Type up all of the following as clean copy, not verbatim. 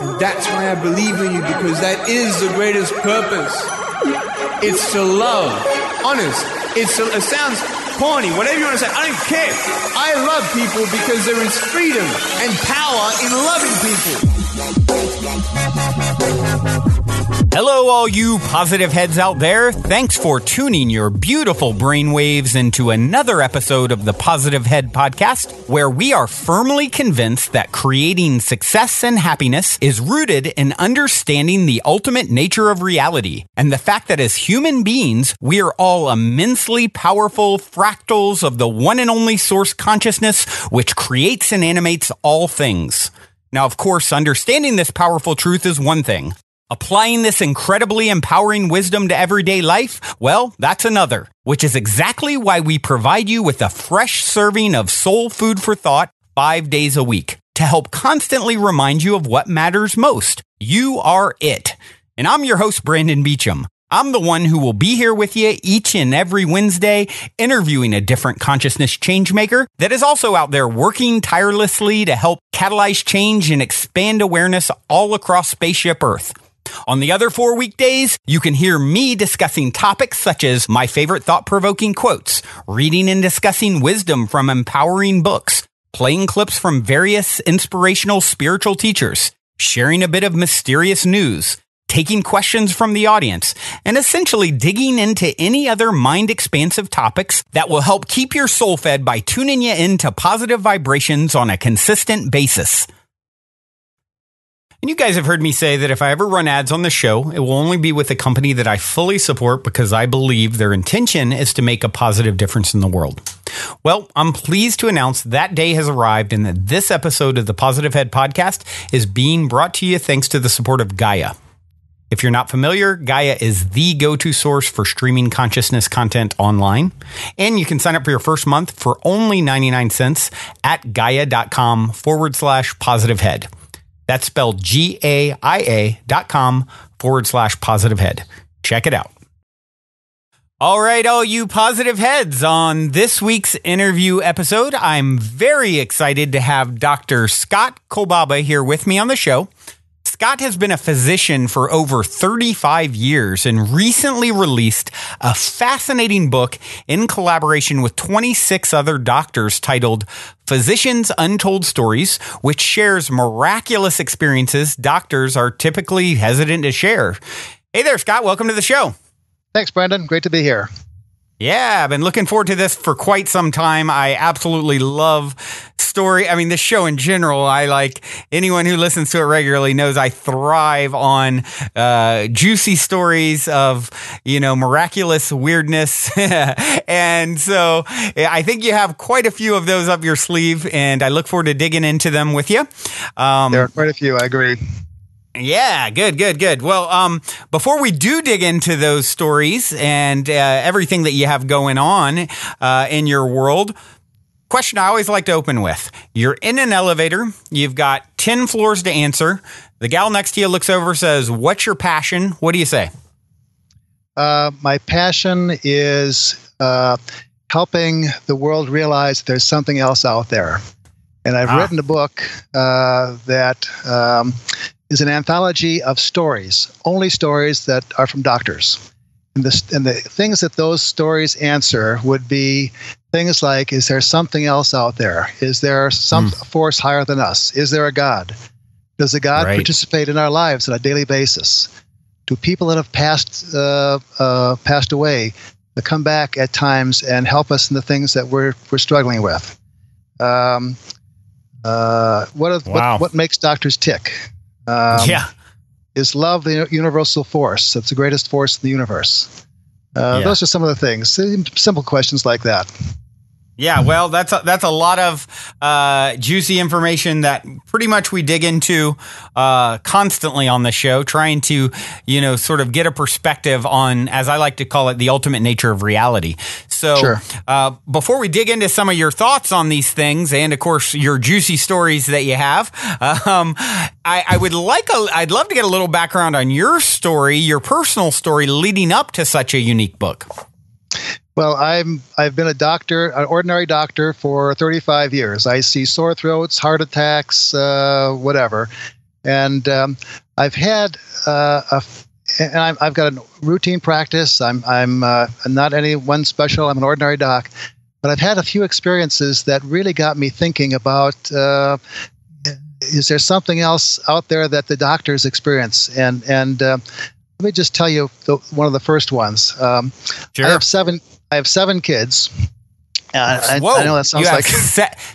And that's why I believe in you, because that is the greatest purpose. It's to love. Honest. It sounds corny, whatever you want to say. I don't care. I love people because there is freedom and power in loving people. Hello, all you positive heads out there. Thanks for tuning your beautiful brainwaves into another episode of the Positive Head Podcast, where we are firmly convinced that creating success and happiness is rooted in understanding the ultimate nature of reality, and the fact that as human beings, we are all immensely powerful fractals of the one and only source consciousness, which creates and animates all things. Now, of course, understanding this powerful truth is one thing. Applying this incredibly empowering wisdom to everyday life, well, that's another, which is exactly why we provide you with a fresh serving of soul food for thought 5 days a week to help constantly remind you of what matters most. You are it. And I'm your host, Brandon Beecham. I'm the one who will be here with you each and every Wednesday, interviewing a different consciousness changemaker that is also out there working tirelessly to help catalyze change and expand awareness all across Spaceship Earth. On the other 4 weekdays, you can hear me discussing topics such as my favorite thought-provoking quotes, reading and discussing wisdom from empowering books, playing clips from various inspirational spiritual teachers, sharing a bit of mysterious news, taking questions from the audience, and essentially digging into any other mind-expansive topics that will help keep your soul fed by tuning you into positive vibrations on a consistent basis. And you guys have heard me say that if I ever run ads on the show, it will only be with a company that I fully support because I believe their intention is to make a positive difference in the world. Well, I'm pleased to announce that day has arrived and that this episode of the Positive Head Podcast is being brought to you thanks to the support of Gaia. If you're not familiar, Gaia is the go-to source for streaming consciousness content online. And you can sign up for your first month for only 99 cents at gaia.com/positivehead. That's spelled GAIA.com/positivehead. Check it out. All right, all you positive heads, on this week's interview episode, I'm very excited to have Dr. Scott Kolbaba here with me on the show. Scott has been a physician for over 35 years and recently released a fascinating book in collaboration with 26 other doctors titled Physicians Untold Stories, which shares miraculous experiences doctors are typically hesitant to share. Hey there, Scott. Welcome to the show. Thanks, Brandon. Great to be here. Yeah, I've been looking forward to this for quite some time. I absolutely love this show in general. I like anyone who listens to it regularly knows I thrive on juicy stories of, miraculous weirdness. And so I think you have quite a few of those up your sleeve, and I look forward to digging into them with you. There are quite a few. I agree. Yeah, good. Well, before we do dig into those stories and everything that you have going on in your world, question I always like to open with. You're in an elevator. You've got 10 floors to answer. The gal next to you looks over, says, "What's your passion?" What do you say? My passion is helping the world realize there's something else out there. And I've written a book that is an anthology of stories, only stories that are from doctors. And the things that those stories answer would be things like, is there something else out there? Is there some force higher than us? Is there a God? Does a God participate in our lives on a daily basis? Do people that have passed away that come back at times and help us in the things that we're struggling with? What makes doctors tick? Is love the universal force? That's the greatest force in the universe. Those are some of the things. Simple questions like that. Yeah, well, that's a lot of juicy information that pretty much we dig into constantly on the show, trying to, sort of get a perspective on, as I like to call it, the ultimate nature of reality. So before we dig into some of your thoughts on these things, and of course your juicy stories that you have, I'd love to get a little background on your story, your personal story leading up to such a unique book. Well, I've been an ordinary doctor for 35 years. I see sore throats, heart attacks, whatever. And I've had I've got a routine practice. I'm not anyone special. I'm an ordinary doc, but I've had a few experiences that really got me thinking about: is there something else out there that the doctors experience? And let me just tell you one of the first ones. Sure. I have seven kids. Whoa! I know that sounds like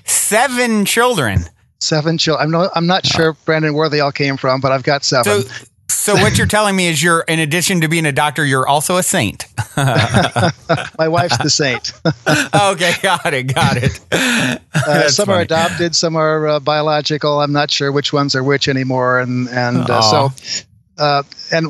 7 children. 7 children. I'm not sure, Brandon, where they all came from, but I've got 7. So what you're telling me is in addition to being a doctor, you're also a saint. My wife's the saint. Okay, got it. Some funny. Are adopted, some are biological. I'm not sure which ones are which anymore. And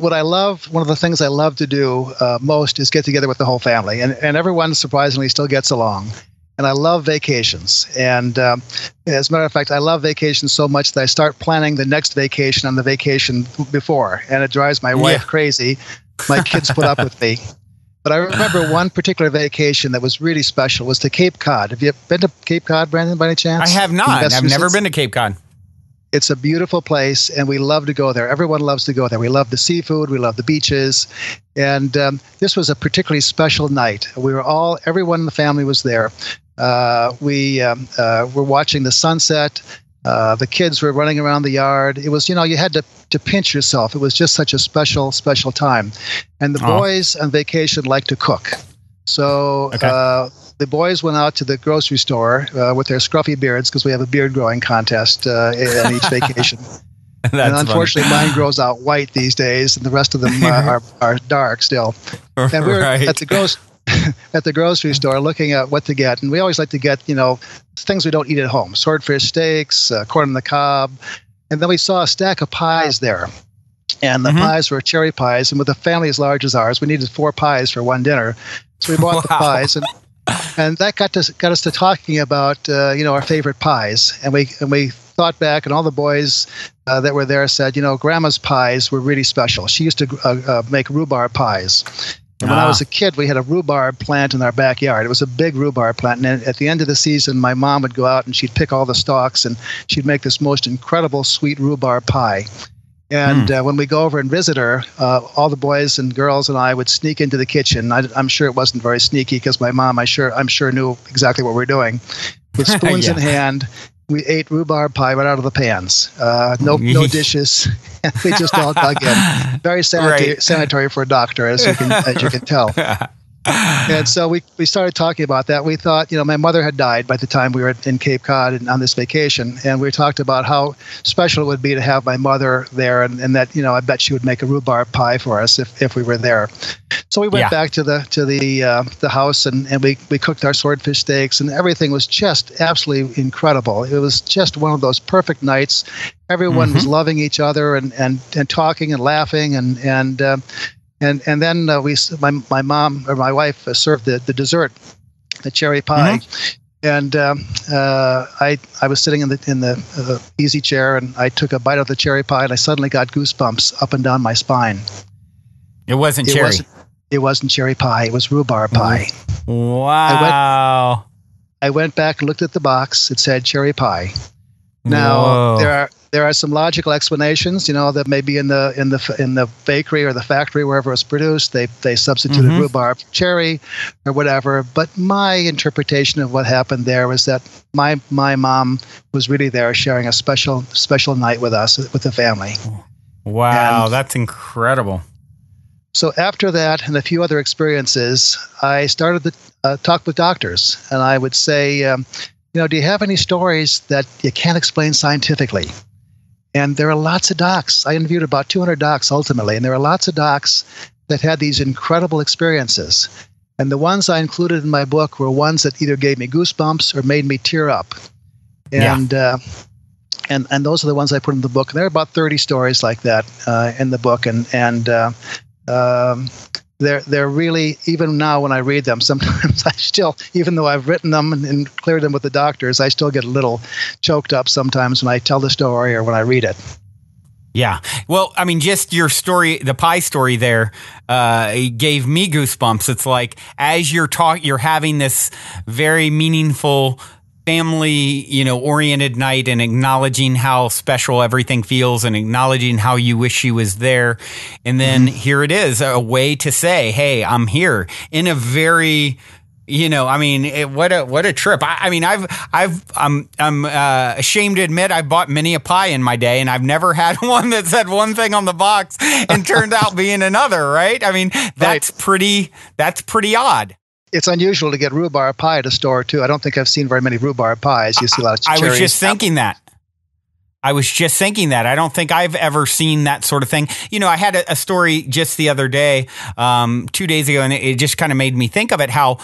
what I love, one of the things I love to do most is get together with the whole family. And everyone surprisingly still gets along. And I love vacations. And as a matter of fact, I love vacations so much that I start planning the next vacation on the vacation before. And it drives my wife crazy. My kids put up with me. But I remember one particular vacation that was really special was to Cape Cod. Have you been to Cape Cod, Brandon, by any chance? I have not. I've never been to Cape Cod. It's a beautiful place, and we love to go there. Everyone loves to go there. We love the seafood. We love the beaches. And this was a particularly special night. Everyone in the family was there. We were watching the sunset. The kids were running around the yard. It was, you had to pinch yourself. It was just such a special, special time. And the boys on vacation like to cook. So the boys went out to the grocery store with their scruffy beards because we have a beard growing contest on each vacation. And unfortunately, mine grows out white these days, and the rest of them are dark still. And we were at the grocery store looking at what to get, and we always like to get things we don't eat at home: swordfish steaks, corn on the cob, and then we saw a stack of pies there. And the pies were cherry pies, and with a family as large as ours, we needed 4 pies for one dinner. So we bought the pies, and that got us to talking about our favorite pies, and we thought back, and all the boys that were there said, Grandma's pies were really special. She used to make rhubarb pies. And when I was a kid, we had a rhubarb plant in our backyard. It was a big rhubarb plant. And at the end of the season, my mom would go out and she'd pick all the stalks, and she'd make this most incredible sweet rhubarb pie. And when we go over and visit her, all the boys and girls and I would sneak into the kitchen. I'm sure it wasn't very sneaky because my mom, I'm sure knew exactly what we were doing. With spoons in hand, we ate rhubarb pie right out of the pans. No dishes. We just all dug in. Very sanitary for a doctor, as you can tell. And so we started talking about that. We thought, my mother had died by the time we were in Cape Cod and on this vacation. And we talked about how special it would be to have my mother there, and that, I bet she would make a rhubarb pie for us if we were there. So we went back to the house, and we cooked our swordfish steaks, and everything was just absolutely incredible. It was just one of those perfect nights. Everyone was loving each other and talking and laughing, and then my mom or my wife served the dessert, the cherry pie, and I was sitting in the easy chair, and I took a bite of the cherry pie, and I suddenly got goosebumps up and down my spine. It wasn't cherry. It wasn't cherry pie. It was rhubarb pie. Wow. I went back and looked at the box. It said cherry pie. Now there are some logical explanations, that maybe in the bakery or the factory wherever it was produced, they substituted rhubarb for cherry or whatever. But my interpretation of what happened there was that my mom was really there sharing a special night with us, with the family. Wow, that's incredible. So after that and a few other experiences, I started to talk with doctors, and I would say, do you have any stories that you can't explain scientifically? And there are lots of docs. I interviewed about 200 docs ultimately, and there are lots of docs that had these incredible experiences. And the ones I included in my book were ones that either gave me goosebumps or made me tear up. And and those are the ones I put in the book. And there are about 30 stories like that in the book, and they're really, even now when I read them, sometimes I still, even though I've written them and cleared them with the doctors, I still get a little choked up sometimes when I tell the story or when I read it. Yeah. Well, I mean, just your story, the pie story there, it gave me goosebumps. It's like, as you're having this very meaningful family, oriented night and acknowledging how special everything feels and acknowledging how you wish she was there. And then here it is, a way to say, hey, I'm here in a very, what a trip. I'm ashamed to admit I bought many a pie in my day, and I've never had one that said one thing on the box and turned out being another, right? I mean, that's pretty odd. It's unusual to get rhubarb pie at a store, too. I don't think I've seen very many rhubarb pies. You see a lot of cherries. I was just thinking that. I don't think I've ever seen that sort of thing. I had a story just the other day, 2 days ago, and it just kind of made me think of it, how,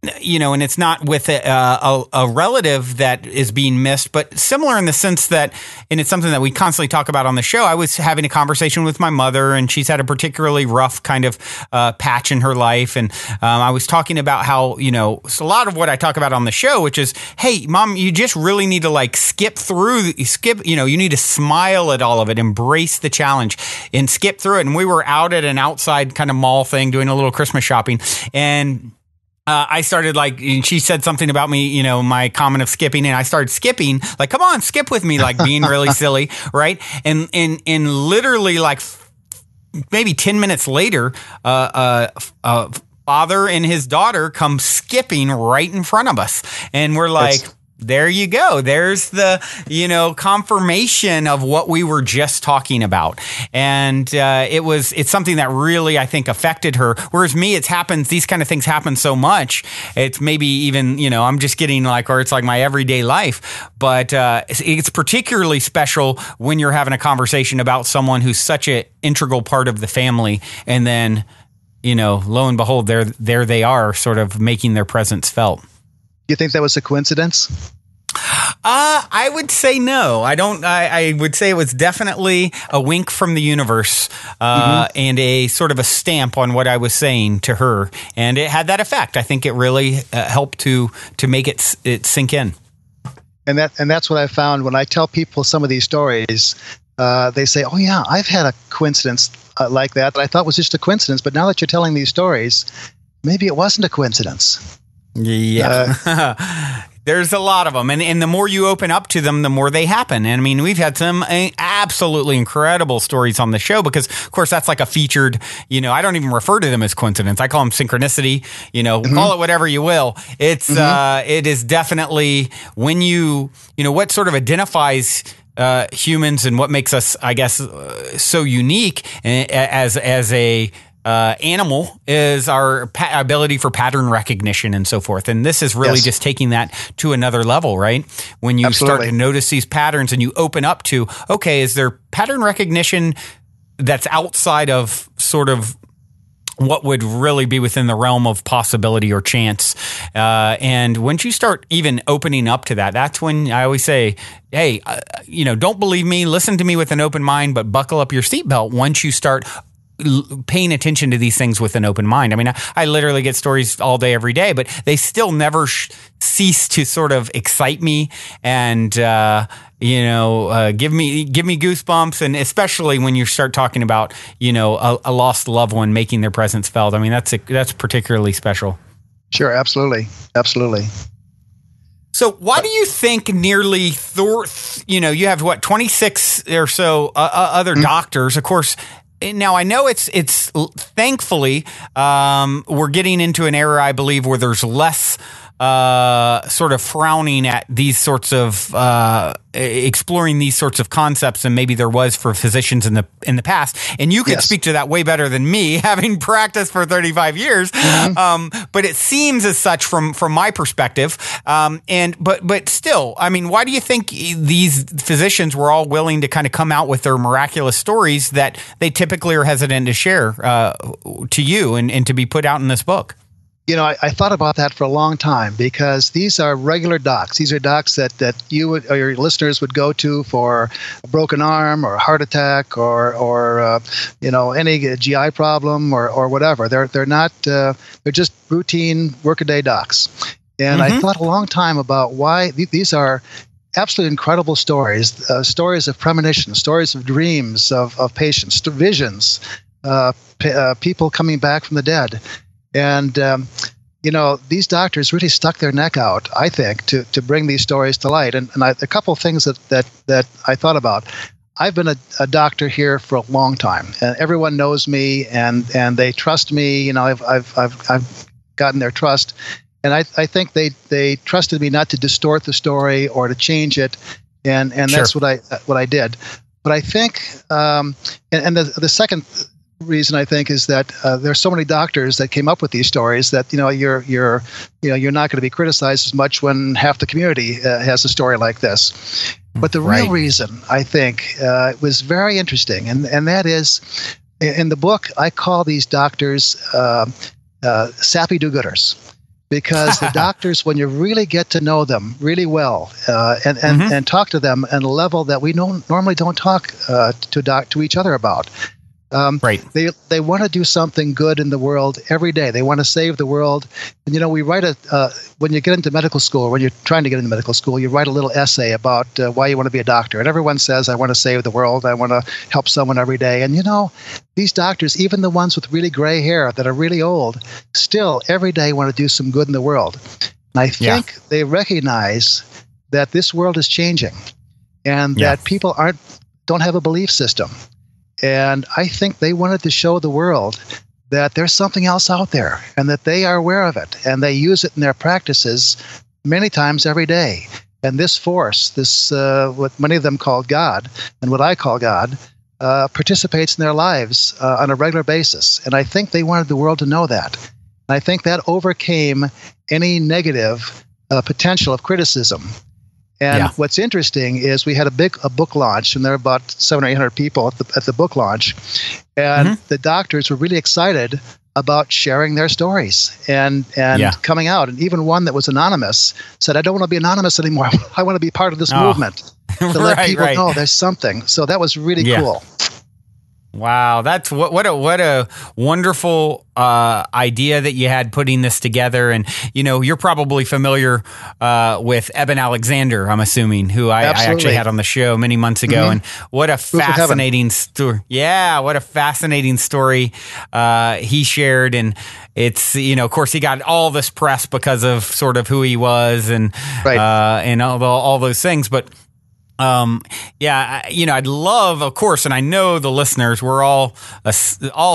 and it's not with a relative that is being missed, but similar in the sense that, and it's something that we constantly talk about on the show. I was having a conversation with my mother, and she's had a particularly rough kind of patch in her life. And I was talking about how, so a lot of what I talk about on the show, which is, hey, Mom, you just really need to skip, you need to smile at all of it, embrace the challenge and skip through it. And we were out at an outside kind of mall thing, doing a little Christmas shopping, and I started she said something about me, my comment of skipping, and I started skipping, come on, skip with me, being really silly, right? And literally maybe 10 minutes later, father and his daughter come skipping right in front of us, and we're like, there you go. There's the, confirmation of what we were just talking about. And it's something that really, I think, affected her. Whereas me, these kind of things happen so much. It's maybe even, I'm just getting or it's my everyday life. But it's particularly special when you're having a conversation about someone who's such an integral part of the family. And then, lo and behold, there they are, sort of making their presence felt. You think that was a coincidence? I would say no. I don't. I would say it was definitely a wink from the universe, and a sort of a stamp on what I was saying to her, and it had that effect. I think it really helped to make it sink in. And that's what I found when I tell people some of these stories. They say, "Oh yeah, I've had a coincidence like that I thought was just a coincidence, but now that you're telling these stories, maybe it wasn't a coincidence." Yeah. There's a lot of them. And the more you open up to them, the more they happen. And I mean, we've had some absolutely incredible stories on the show because, of course, that's like a featured, I don't even refer to them as coincidence. I call them synchronicity, call it whatever you will. It's, it is definitely when what sort of identifies humans and what makes us, I guess, so unique as a animal is our ability for pattern recognition and so forth. And this is really just taking that to another level, right? When you start to notice these patterns and you open up to, okay, is there pattern recognition that's outside of sort of what would really be within the realm of possibility or chance? And once you start even opening up to that, that's when I always say, hey, don't believe me, listen to me with an open mind, but buckle up your seatbelt once you start paying attention to these things with an open mind. I mean, I literally get stories all day, every day, but they still never cease to sort of excite me and, give me goosebumps. And especially when you start talking about, a lost loved one making their presence felt. I mean, that's particularly special. Sure. Absolutely. Absolutely. So why do you think nearly, you have 26 or so other doctors, of course. Now, I know it's thankfully, we're getting into an era, I believe, where there's less sort of frowning at these sorts of exploring these sorts of concepts than maybe there was for physicians in the past. And you could speak to that way better than me, having practiced for 35 years. But it seems as such from my perspective. But still, I mean, why do you think these physicians were all willing to kind of come out with their miraculous stories that they typically are hesitant to share to you and to be put out in this book? I thought about that for a long time because these are regular docs. These are docs that you would, or your listeners would go to for a broken arm or a heart attack or any GI problem or whatever. They're not. They're just routine workaday docs. And I thought a long time about why these are absolutely incredible stories. Stories of premonition, stories of dreams of patients, visions, people coming back from the dead. And these doctors really stuck their neck out, I think, to bring these stories to light. And a couple of things that I thought about. I've been a doctor here for a long time, and everyone knows me, and they trust me. I've gotten their trust, and I think they trusted me not to distort the story or to change it, and Sure. that's what I did. But I think, and the second reason I think is that there's so many doctors that came up with these stories that you're not going to be criticized as much when half the community has a story like this. But the real reason I think was very interesting, and that is, in the book I call these doctors sappy do-gooders, because the doctors, when you really get to know them really well and talk to them at a level that we normally don't talk to each other about. They want to do something good in the world every day. They want to save the world. And we write when you get into medical school, or when you're trying to get into medical school, you write a little essay about why you want to be a doctor. And everyone says, I want to save the world. I want to help someone every day. And these doctors, even the ones with really gray hair that are really old, still every day want to do some good in the world. And I think they recognize that this world is changing, and that people don't have a belief system. And I think they wanted to show the world that there's something else out there, and that they are aware of it, and they use it in their practices many times every day. And this force, what many of them call God, and what I call God, participates in their lives on a regular basis. And I think they wanted the world to know that. And I think that overcame any negative potential of criticism. And what's interesting is we had a book launch, and there were about 700 or 800 people at the book launch, and the doctors were really excited about sharing their stories and coming out. And even one that was anonymous said, "I don't want to be anonymous anymore. I want to be part of this movement to let people know there's something." So that was really cool. Wow, that's what a wonderful idea that you had putting this together. And you're probably familiar with Eben Alexander, I'm assuming, who I actually had on the show many months ago. And what a fascinating story! Yeah, what a fascinating story he shared. And it's of course he got all this press because of sort of who he was and all those things, but. I'd love, of course, and I know the listeners, we're all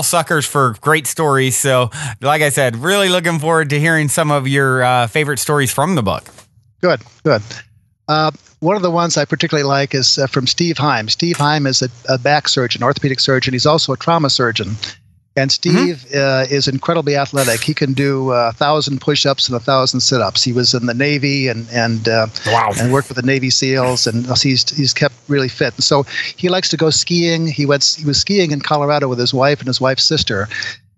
suckers for great stories. So, like I said, really looking forward to hearing some of your favorite stories from the book. Good. One of the ones I particularly like is from Steve Heim. Steve Heim is a back surgeon, orthopedic surgeon. He's also a trauma surgeon. And Steve is incredibly athletic. He can do 1,000 push-ups and 1,000 sit-ups. He was in the Navy and worked with the Navy SEALs, and he's kept really fit. And so he likes to go skiing. He was skiing in Colorado with his wife and his wife's sister,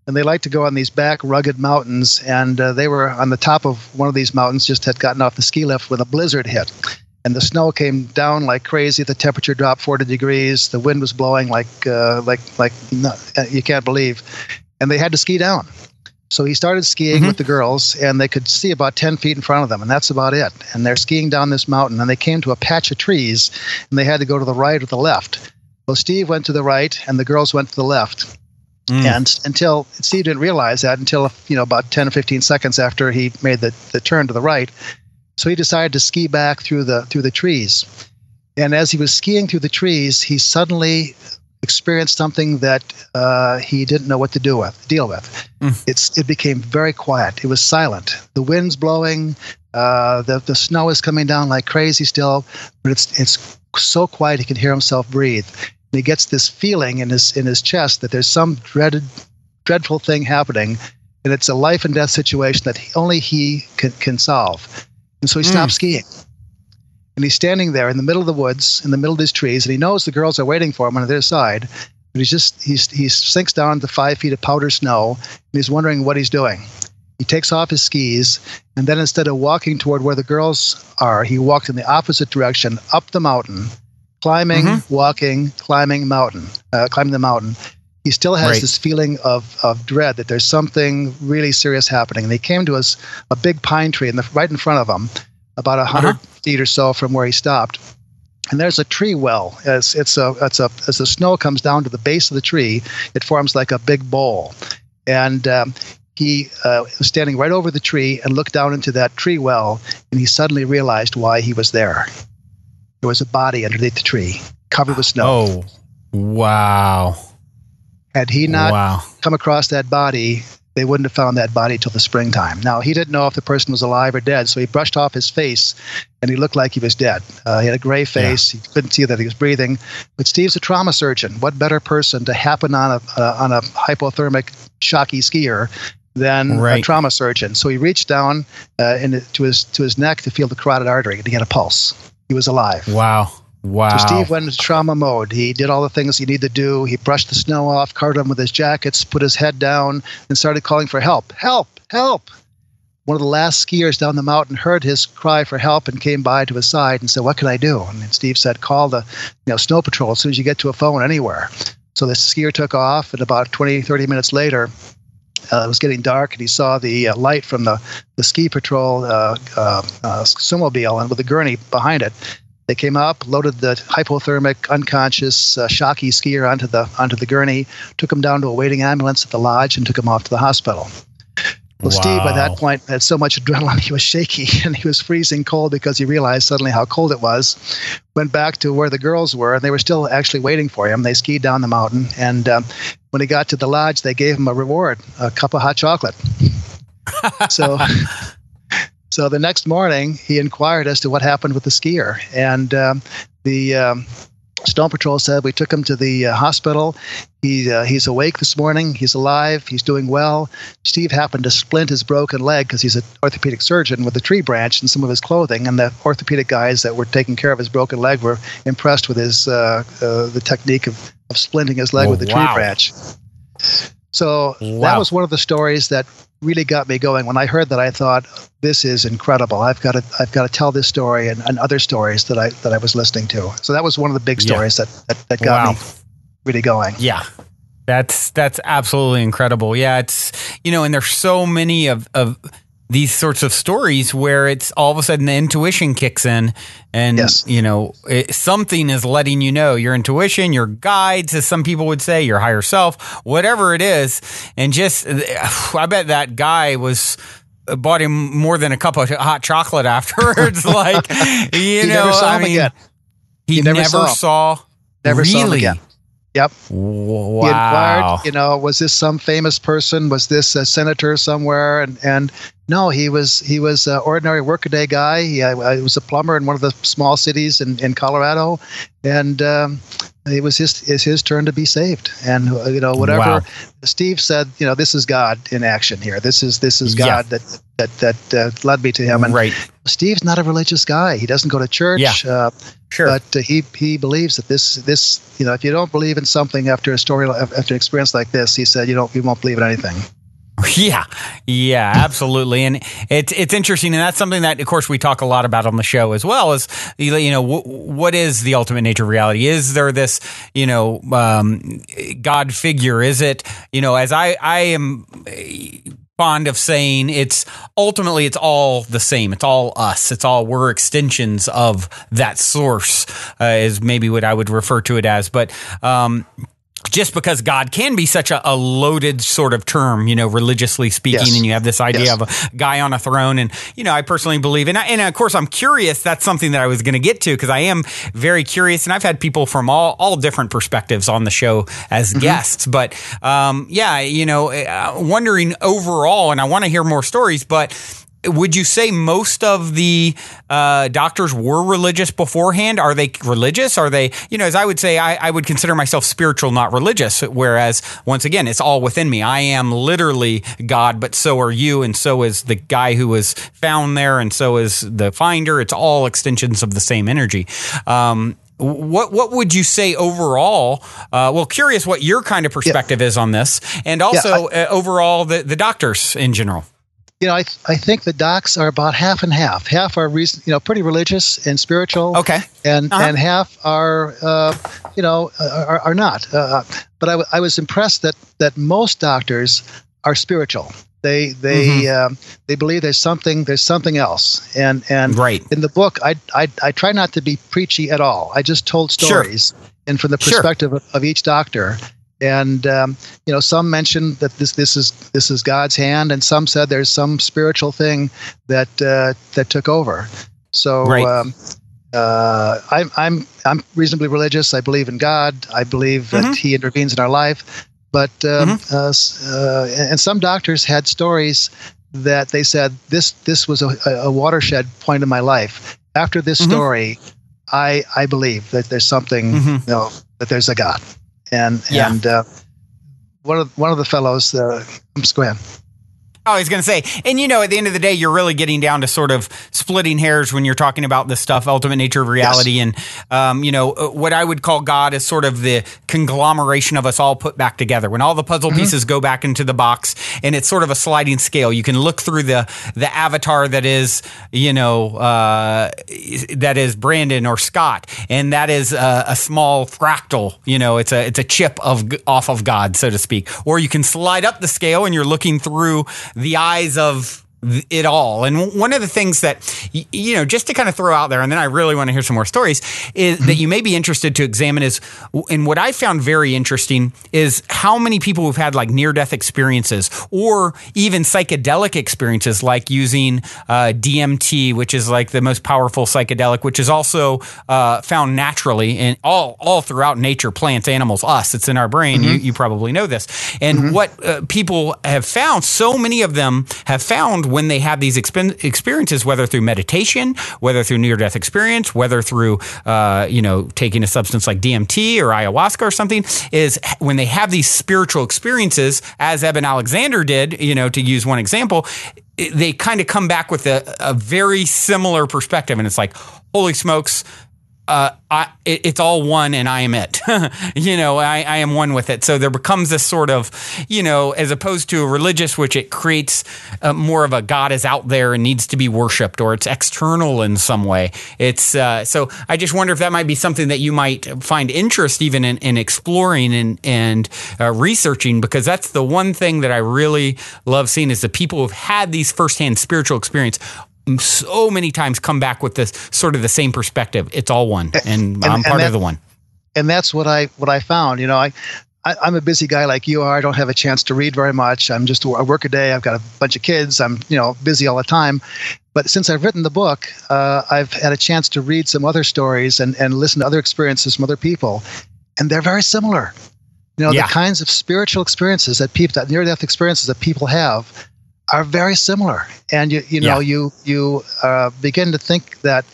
and they like to go on these back rugged mountains. And they were on the top of one of these mountains, just had gotten off the ski lift when a blizzard hit. And the snow came down like crazy. The temperature dropped 40 degrees. The wind was blowing like you can't believe. And they had to ski down. So he started skiing with the girls, and they could see about 10 feet in front of them, and that's about it. And they're skiing down this mountain, and they came to a patch of trees, and they had to go to the right or the left. Well, Steve went to the right, and the girls went to the left. And until Steve didn't realize that until about 10 or 15 seconds after he made the turn to the right. So he decided to ski back through the trees. And as he was skiing through the trees, he suddenly experienced something that he didn't know what to deal with. It became very quiet. It was silent. The wind's blowing. The snow is coming down like crazy still, but it's so quiet he can hear himself breathe. And he gets this feeling in his chest that there's some dreadful thing happening, and it's a life and death situation that only he can solve. And so he stopped skiing. And he's standing there in the middle of the woods, in the middle of these trees, and he knows the girls are waiting for him on the other side. But he sinks down to 5 feet of powder snow, and he's wondering what he's doing. He takes off his skis, and then instead of walking toward where the girls are, he walked in the opposite direction, up the mountain, climbing, walking, climbing the mountain. He still has this feeling of dread that there's something really serious happening. And he came to a big pine tree right in front of him, about 100 feet or so from where he stopped. And there's a tree well. As the snow comes down to the base of the tree, it forms like a big bowl. And he was standing right over the tree and looked down into that tree well, and he suddenly realized why he was there. There was a body underneath the tree, covered with snow. Oh, wow. Had he not come across that body, they wouldn't have found that body till the springtime. Now, he didn't know if the person was alive or dead, so he brushed off his face, and he looked like he was dead. He had a gray face. He couldn't see that he was breathing. But Steve's a trauma surgeon. What better person to happen on a hypothermic, shocky skier than a trauma surgeon? So he reached down to his neck to feel the carotid artery, and he had a pulse. He was alive. Wow. So Steve went into trauma mode. He did all the things he needed to do. He brushed the snow off, covered him with his jackets, put his head down, and started calling for help. Help! Help! One of the last skiers down the mountain heard his cry for help and came by to his side and said, "What can I do?" And Steve said, "Call the snow patrol as soon as you get to a phone anywhere." So the skier took off, and about 20, 30 minutes later, it was getting dark, and he saw the light from the ski patrol snowmobile and with a gurney behind it. They came up, loaded the hypothermic, unconscious, shocky skier onto the gurney, took him down to a waiting ambulance at the lodge, and took him off to the hospital. Well, Steve, by that point, had so much adrenaline, he was shaky, and he was freezing cold because he realized suddenly how cold it was. Went back to where the girls were, and they were still actually waiting for him. They skied down the mountain, and when he got to the lodge, they gave him a reward, a cup of hot chocolate. So the next morning, he inquired as to what happened with the skier, and the Snow Patrol said, "We took him to the hospital. He's awake this morning. He's alive. He's doing well." Steve happened to splint his broken leg because he's an orthopedic surgeon with a tree branch in some of his clothing, and the orthopedic guys that were taking care of his broken leg were impressed with his the technique of splinting his leg with the tree branch. So that was one of the stories that really got me going. When I heard that, I thought, this is incredible. I've got to tell this story and other stories that I was listening to. So that was one of the big stories that got me really going. Yeah. That's absolutely incredible. Yeah. It's, and there's so many of these sorts of stories where it's all of a sudden the intuition kicks in and, something is letting you know, your intuition, your guides, as some people would say, your higher self, whatever it is. And I bet that guy bought him more than a cup of hot chocolate afterwards. Like, he never saw him again. He never saw him again. Yep. Wow. He inquired, was this some famous person? Was this a senator somewhere? And no, he was an ordinary workaday guy. He was a plumber in one of the small cities in Colorado, and it was his turn to be saved. And whatever Steve said, this is God in action here. This is God that led me to him. And Steve's not a religious guy. He doesn't go to church. Yeah. Sure. But he believes that this if you don't believe in something after an experience like this, he said you won't believe in anything. Yeah, absolutely. And it's interesting. And that's something that, of course, we talk a lot about on the show as well is, what is the ultimate nature of reality? Is there this, God figure? Is it, as I am fond of saying, it's all the same. It's all us. We're extensions of that source, is maybe what I would refer to it as. But, just because God can be such a loaded sort of term, religiously speaking, and you have this idea of a guy on a throne. And, I personally believe, and of course, I'm curious. That's something that I was going to get to because I am very curious. And I've had people from all different perspectives on the show as guests. But, wondering overall, and I want to hear more stories, but would you say most of the doctors were religious beforehand? Are they religious? Are they, as I would say, I would consider myself spiritual, not religious. Whereas, once again, it's all within me. I am literally God, but so are you. And so is the guy who was found there. And so is the finder. It's all extensions of the same energy. What would you say overall? Curious what your kind of perspective is on this. And also overall, the doctors in general. I think the docs are about half and half. Half are pretty religious and spiritual. Okay. And half are are not. But I was impressed that most doctors are spiritual. They believe there's something else. And in the book, I try not to be preachy at all. I just told stories, and from the perspective of each doctor. And some mentioned that this is God's hand, and some said there's some spiritual thing that took over. So right. I'm reasonably religious. I believe in God. I believe that He intervenes in our life. But and some doctors had stories that they said this was a watershed point in my life. After this story, I believe that there's something, that there's a God. And one of the fellows, just go ahead. Oh, I was going to say, and at the end of the day, you're really getting down to sort of splitting hairs when you're talking about this stuff, ultimate nature of reality. Yes. And, what I would call God is sort of the conglomeration of us all put back together. When all the puzzle pieces go back into the box, and it's sort of a sliding scale. You can look through the avatar that is, that is Brandon or Scott, and that is a small fractal. It's a chip off of God, so to speak. Or you can slide up the scale, and you're looking through the eyes of it all. And one of the things that, just to kind of throw out there, and then I really want to hear some more stories, is that you may be interested to examine is, and what I found very interesting is how many people who've had like near-death experiences or even psychedelic experiences, like using DMT, which is like the most powerful psychedelic, which is also found naturally in all throughout nature, plants, animals, us. It's in our brain. You probably know this. And what people have found, so many of them have found when they have these experiences, whether through meditation, whether through near-death experience, whether through, taking a substance like DMT or ayahuasca or something, is when they have these spiritual experiences, as Eben Alexander did, to use one example, they kind of come back with a very similar perspective. And it's like, holy smokes, it's all one, and I am it. I am one with it. So there becomes this sort of, as opposed to a religious, which it creates more of a God is out there and needs to be worshipped, or it's external in some way. It's so I just wonder if that might be something that you might find interest even in exploring and researching, because that's the one thing that I really love seeing is the people who've had these firsthand spiritual experience so many times come back with this sort of the same perspective. It's all one, and I'm part of the one. And that's what I found. I'm a busy guy like you are. I don't have a chance to read very much. I work a day. I've got a bunch of kids. I'm busy all the time. But since I've written the book, I've had a chance to read some other stories and listen to other experiences from other people, and they're very similar. The kinds of spiritual experiences that near-death experiences that people have are very similar, and you begin to think that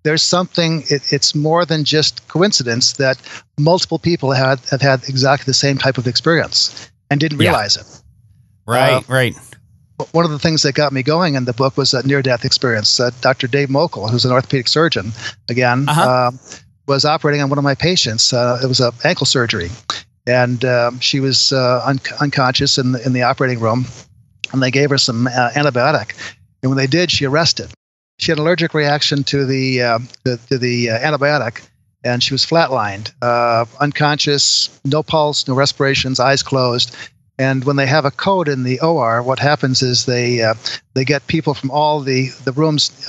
there's something. It's more than just coincidence that multiple people have had exactly the same type of experience and didn't realize it. Right. One of the things that got me going in the book was a near-death experience. Dr. Dave Mokel, who's an orthopedic surgeon, again, was operating on one of my patients. It was an ankle surgery, and she was unconscious in the operating room. And they gave her some antibiotic, and when they did, she arrested. She had an allergic reaction to the antibiotic, and she was flatlined, unconscious, no pulse, no respirations, eyes closed. And when they have a code in the OR, what happens is they get people from all the rooms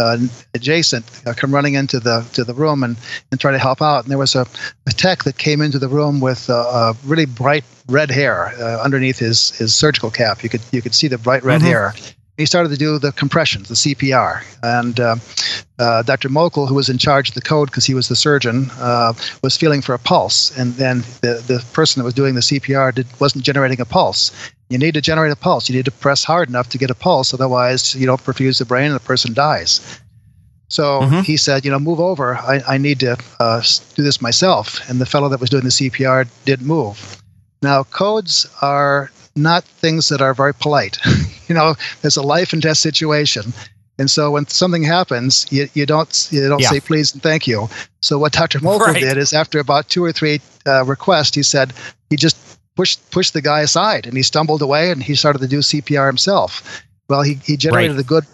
adjacent come running into the room and try to help out. And there was a tech that came into the room with really bright red hair underneath his surgical cap. You could see the bright red hair. He started to do the compressions, the CPR. And Dr. Mokel, who was in charge of the code because he was the surgeon, was feeling for a pulse. And then the person that was doing the CPR wasn't generating a pulse. You need to generate a pulse. You need to press hard enough to get a pulse. Otherwise, you don't perfuse the brain and the person dies. So he said, move over. I need to do this myself. And the fellow that was doing the CPR didn't move. Now, codes are not things that are very polite. There's a life and death situation. And so when something happens, you don't say please and thank you. So what Dr. Mokel did is, after about 2 or 3 requests, he said he just pushed the guy aside, and he stumbled away, and he started to do CPR himself. Well, he generated a good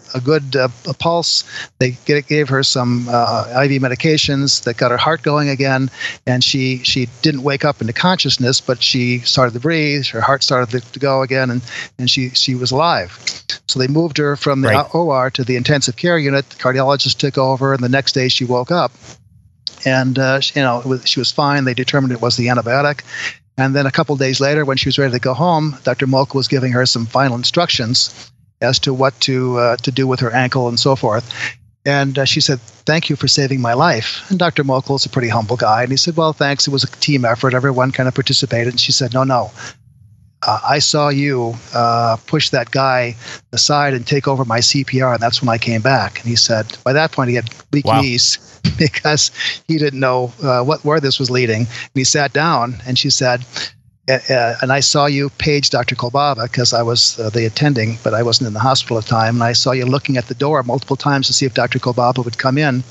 pulse. They gave her some IV medications that got her heart going again, and she didn't wake up into consciousness, but she started to breathe. Her heart started to go again, and she was alive. So they moved her from the OR to the intensive care unit. The cardiologist took over, and the next day she woke up, and she was fine. They determined it was the antibiotic. And then a couple days later, when she was ready to go home, Dr. Mokel was giving her some final instructions as to what to do with her ankle and so forth. And she said, "Thank you for saving my life." And Dr. Mokel is a pretty humble guy. And he said, "Well, thanks. It was a team effort. Everyone kind of participated." And she said, No. I saw you push that guy aside and take over my CPR, and that's when I came back." And he said, by that point, he had weak knees because he didn't know where this was leading. And he sat down, and she said, "And I saw you page Dr. Kolbaba," because I was the attending, but I wasn't in the hospital at the time. And I saw you looking at the door multiple times to see if Dr. Kolbaba would come in.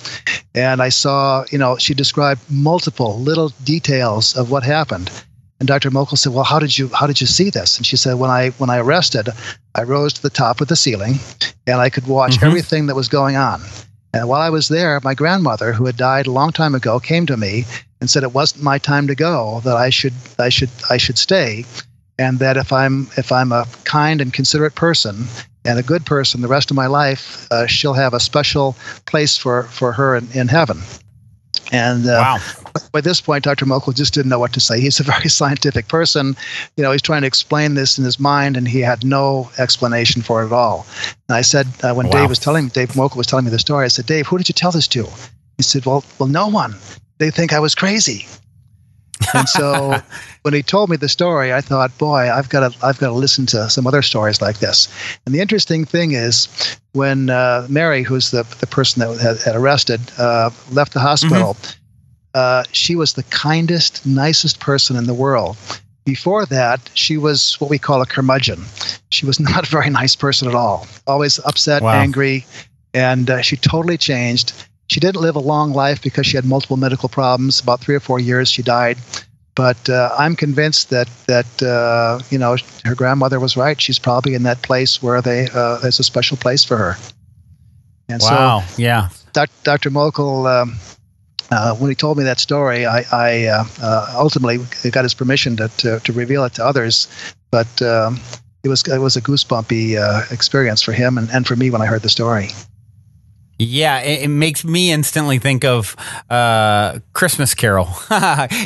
And I saw, she described multiple little details of what happened. And Dr. Mokel said, "Well, how did you see this?" And she said, when I rested, I rose to the top of the ceiling, and I could watch everything that was going on. And while I was there, my grandmother, who had died a long time ago, came to me and said it wasn't my time to go, that I should stay, and that if I'm a kind and considerate person and a good person the rest of my life, she'll have a special place for her in heaven. And wow. By this point, Dr. Mokel just didn't know what to say. He's a very scientific person. He's trying to explain this in his mind, and he had no explanation for it at all. And I said, when Dave Mokel was telling me the story, I said, "Dave, who did you tell this to?" He said, well, no one. They think I was crazy. And so when he told me the story, I thought, boy, I've got to listen to some other stories like this. And the interesting thing is, when Mary, who's the person that had arrested, left the hospital, she was the kindest, nicest person in the world. Before that, she was what we call a curmudgeon. She was not a very nice person at all. Always upset, angry, and she totally changed. She didn't live a long life because she had multiple medical problems. About 3 or 4 years, she died. But I'm convinced that her grandmother was right. She's probably in that place where there's a special place for her. And so, Dr. Mokel, when he told me that story, I ultimately got his permission to reveal it to others. But it was a goosebumpy experience for him and for me when I heard the story. Yeah, it makes me instantly think of Christmas Carol.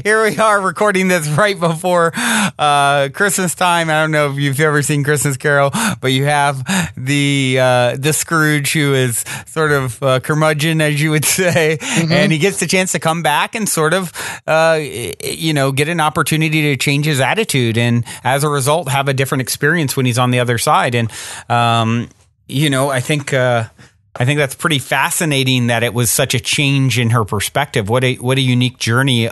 Here we are recording this right before Christmas time. I don't know if you've ever seen Christmas Carol, but you have the Scrooge, who is sort of curmudgeon, as you would say, and he gets the chance to come back and sort of, get an opportunity to change his attitude, and as a result, have a different experience when he's on the other side. And I think that's pretty fascinating that it was such a change in her perspective. What a unique journey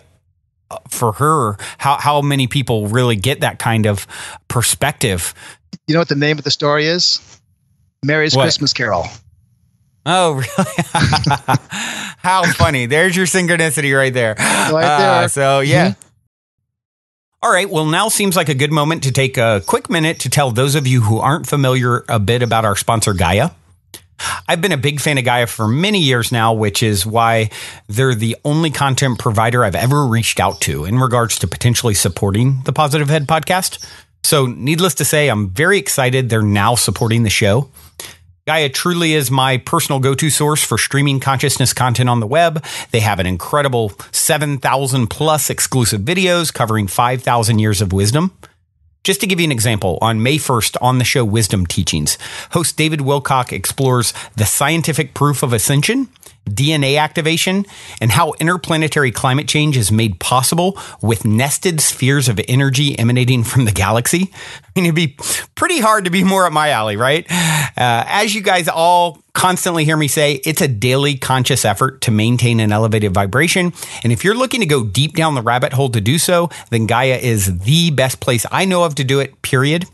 for her. How many people really get that kind of perspective? You know what the name of the story is? Mary's Christmas Carol. Oh, really? How funny. There's your synchronicity right there. Right there. So, yeah. All right. Well, now seems like a good moment to take a quick minute to tell those of you who aren't familiar a bit about our sponsor, Gaia. I've been a big fan of Gaia for many years now, which is why they're the only content provider I've ever reached out to in regards to potentially supporting the Positive Head podcast. So needless to say, I'm very excited they're now supporting the show. Gaia truly is my personal go-to source for streaming consciousness content on the web. They have an incredible 7,000 plus exclusive videos covering 5,000 years of wisdom. Just to give you an example, on May 1st on the show Wisdom Teachings, host David Wilcock explores the scientific proof of ascension, DNA activation, and how interplanetary climate change is made possible with nested spheres of energy emanating from the galaxy. I mean, it'd be pretty hard to be more up my alley, right? As you guys all constantly hear me say, it's a daily conscious effort to maintain an elevated vibration. And if you're looking to go deep down the rabbit hole to do so, then Gaia is the best place I know of to do it, period.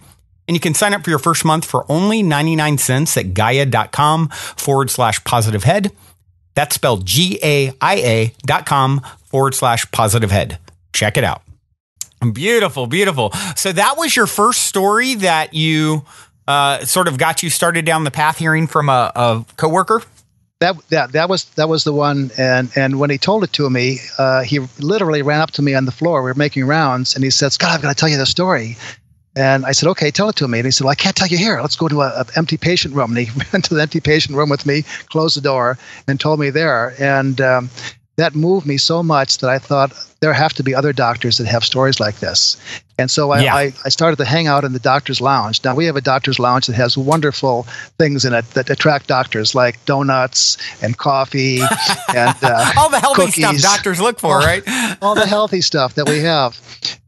And you can sign up for your first month for only 99 cents at gaia.com/positivehead. That's spelled GAIA.com/positivehead. Check it out. Beautiful, beautiful. So that was your first story that you sort of got you started down the path, hearing from a coworker? That was the one. And when he told it to me, he literally ran up to me on the floor. We were making rounds, and he said, "Scott, I've got to tell you the story." And I said, "Okay, tell it to me." And he said, "Well, I can't tell you here. Let's go to an empty patient room." And he went to the empty patient room with me, closed the door, and told me there. And that moved me so much that I thought there have to be other doctors that have stories like this. And so I started to hang out in the doctor's lounge. Now, we have a doctor's lounge that has wonderful things in it that attract doctors, like donuts and coffee and all the healthy cookies. Stuff doctors look for, right? All the healthy stuff that we have.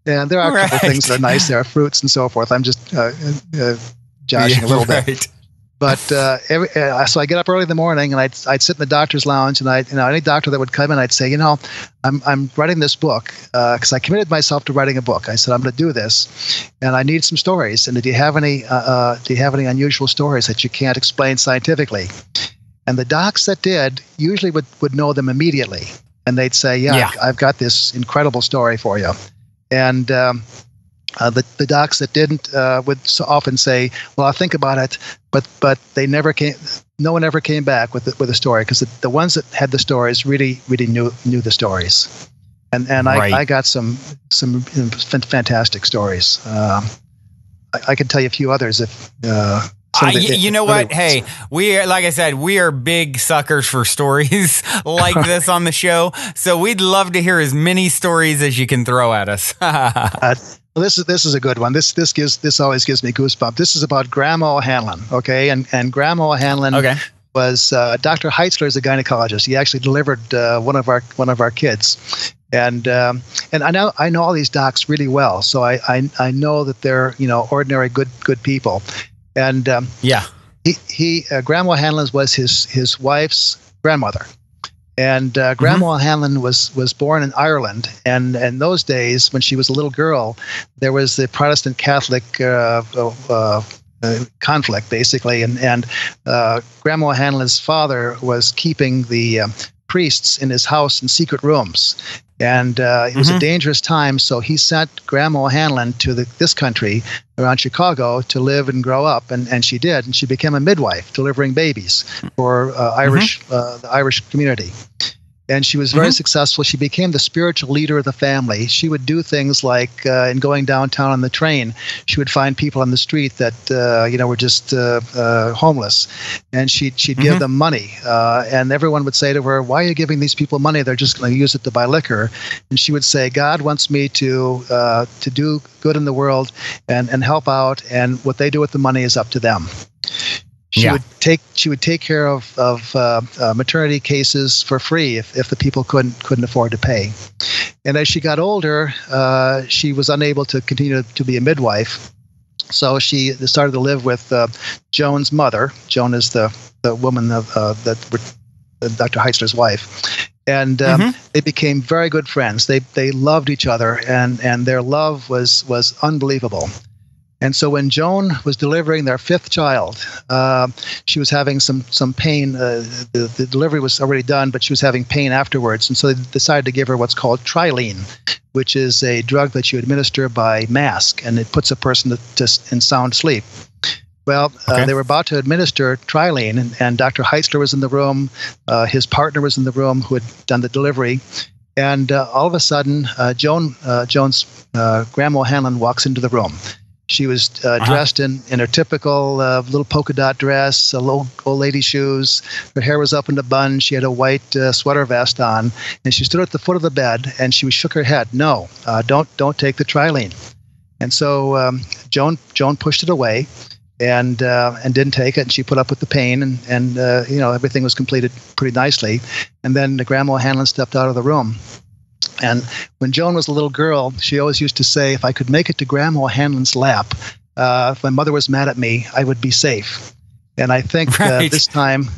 And there are a couple things that are nice. There are fruits and so forth. I'm just joshing a little bit. But so I get up early in the morning, and I'd sit in the doctor's lounge, and any doctor that would come in, I'd say, I'm writing this book because I committed myself to writing a book. I said, I'm going to do this, and I need some stories. And do you have any unusual stories that you can't explain scientifically? And the docs that did usually would know them immediately, and they'd say, I've got this incredible story for you. And the docs that didn't would so often say, well, I'll think about it, but they never came. No one ever came back with a story, because the ones that had the stories really knew the stories, and I got some fantastic stories. I could tell you a few others if. You know what? Hey, like I said, we are big suckers for stories like this on the show. So we'd love to hear as many stories as you can throw at us. Well, this is a good one. This always gives me goosebumps. This is about Grandma O'Hanlon, okay? And Grandma O'Hanlon was Dr. Heitzler is a gynecologist. He actually delivered one of our kids, and I know all these docs really well. So I know that they're ordinary good people, and Grandma O'Hanlon was his wife's grandmother. And Grandma O'Hanlon was born in Ireland, and in those days, when she was a little girl, there was the Protestant Catholic conflict, basically, and Grandma O'Hanlon's father was keeping the priests in his house in secret rooms, and it was a dangerous time. So he sent Grandma O'Hanlon to this country around Chicago to live and grow up, and she did, and she became a midwife delivering babies for the Irish community. And she was very successful. She became the spiritual leader of the family. She would do things like, in going downtown on the train, she would find people on the street that were just homeless, and she'd give them money. And everyone would say to her, "Why are you giving these people money? They're just going to use it to buy liquor." And she would say, "God wants me to do good in the world and help out, and what they do with the money is up to them." She would take care of maternity cases for free if the people couldn't afford to pay. And as she got older, she was unable to continue to be a midwife, so she started to live with Joan's mother. Joan is the woman that Dr. Heitzler's wife. And they became very good friends. They loved each other, and their love was unbelievable. And so when Joan was delivering their fifth child, she was having some pain. The delivery was already done, but she was having pain afterwards. And so they decided to give her what's called trilene, which is a drug that you administer by mask, and it puts a person in sound sleep. Well, they were about to administer trilene, and Dr. Heitzler was in the room. His partner was in the room who had done the delivery. And all of a sudden, Joan's Grandma O'Hanlon walks into the room. She was dressed in her typical little polka dot dress, little old lady shoes. Her hair was up in a bun. She had a white sweater vest on, and she stood at the foot of the bed, and she shook her head. "No, don't take the trilene." And so Joan pushed it away, and didn't take it. And she put up with the pain, and everything was completed pretty nicely. And then the Grandma O'Hanlon stepped out of the room. And when Joan was a little girl, she always used to say, "If I could make it to Grandma O'Hanlon's lap, if my mother was mad at me, I would be safe." And I think this time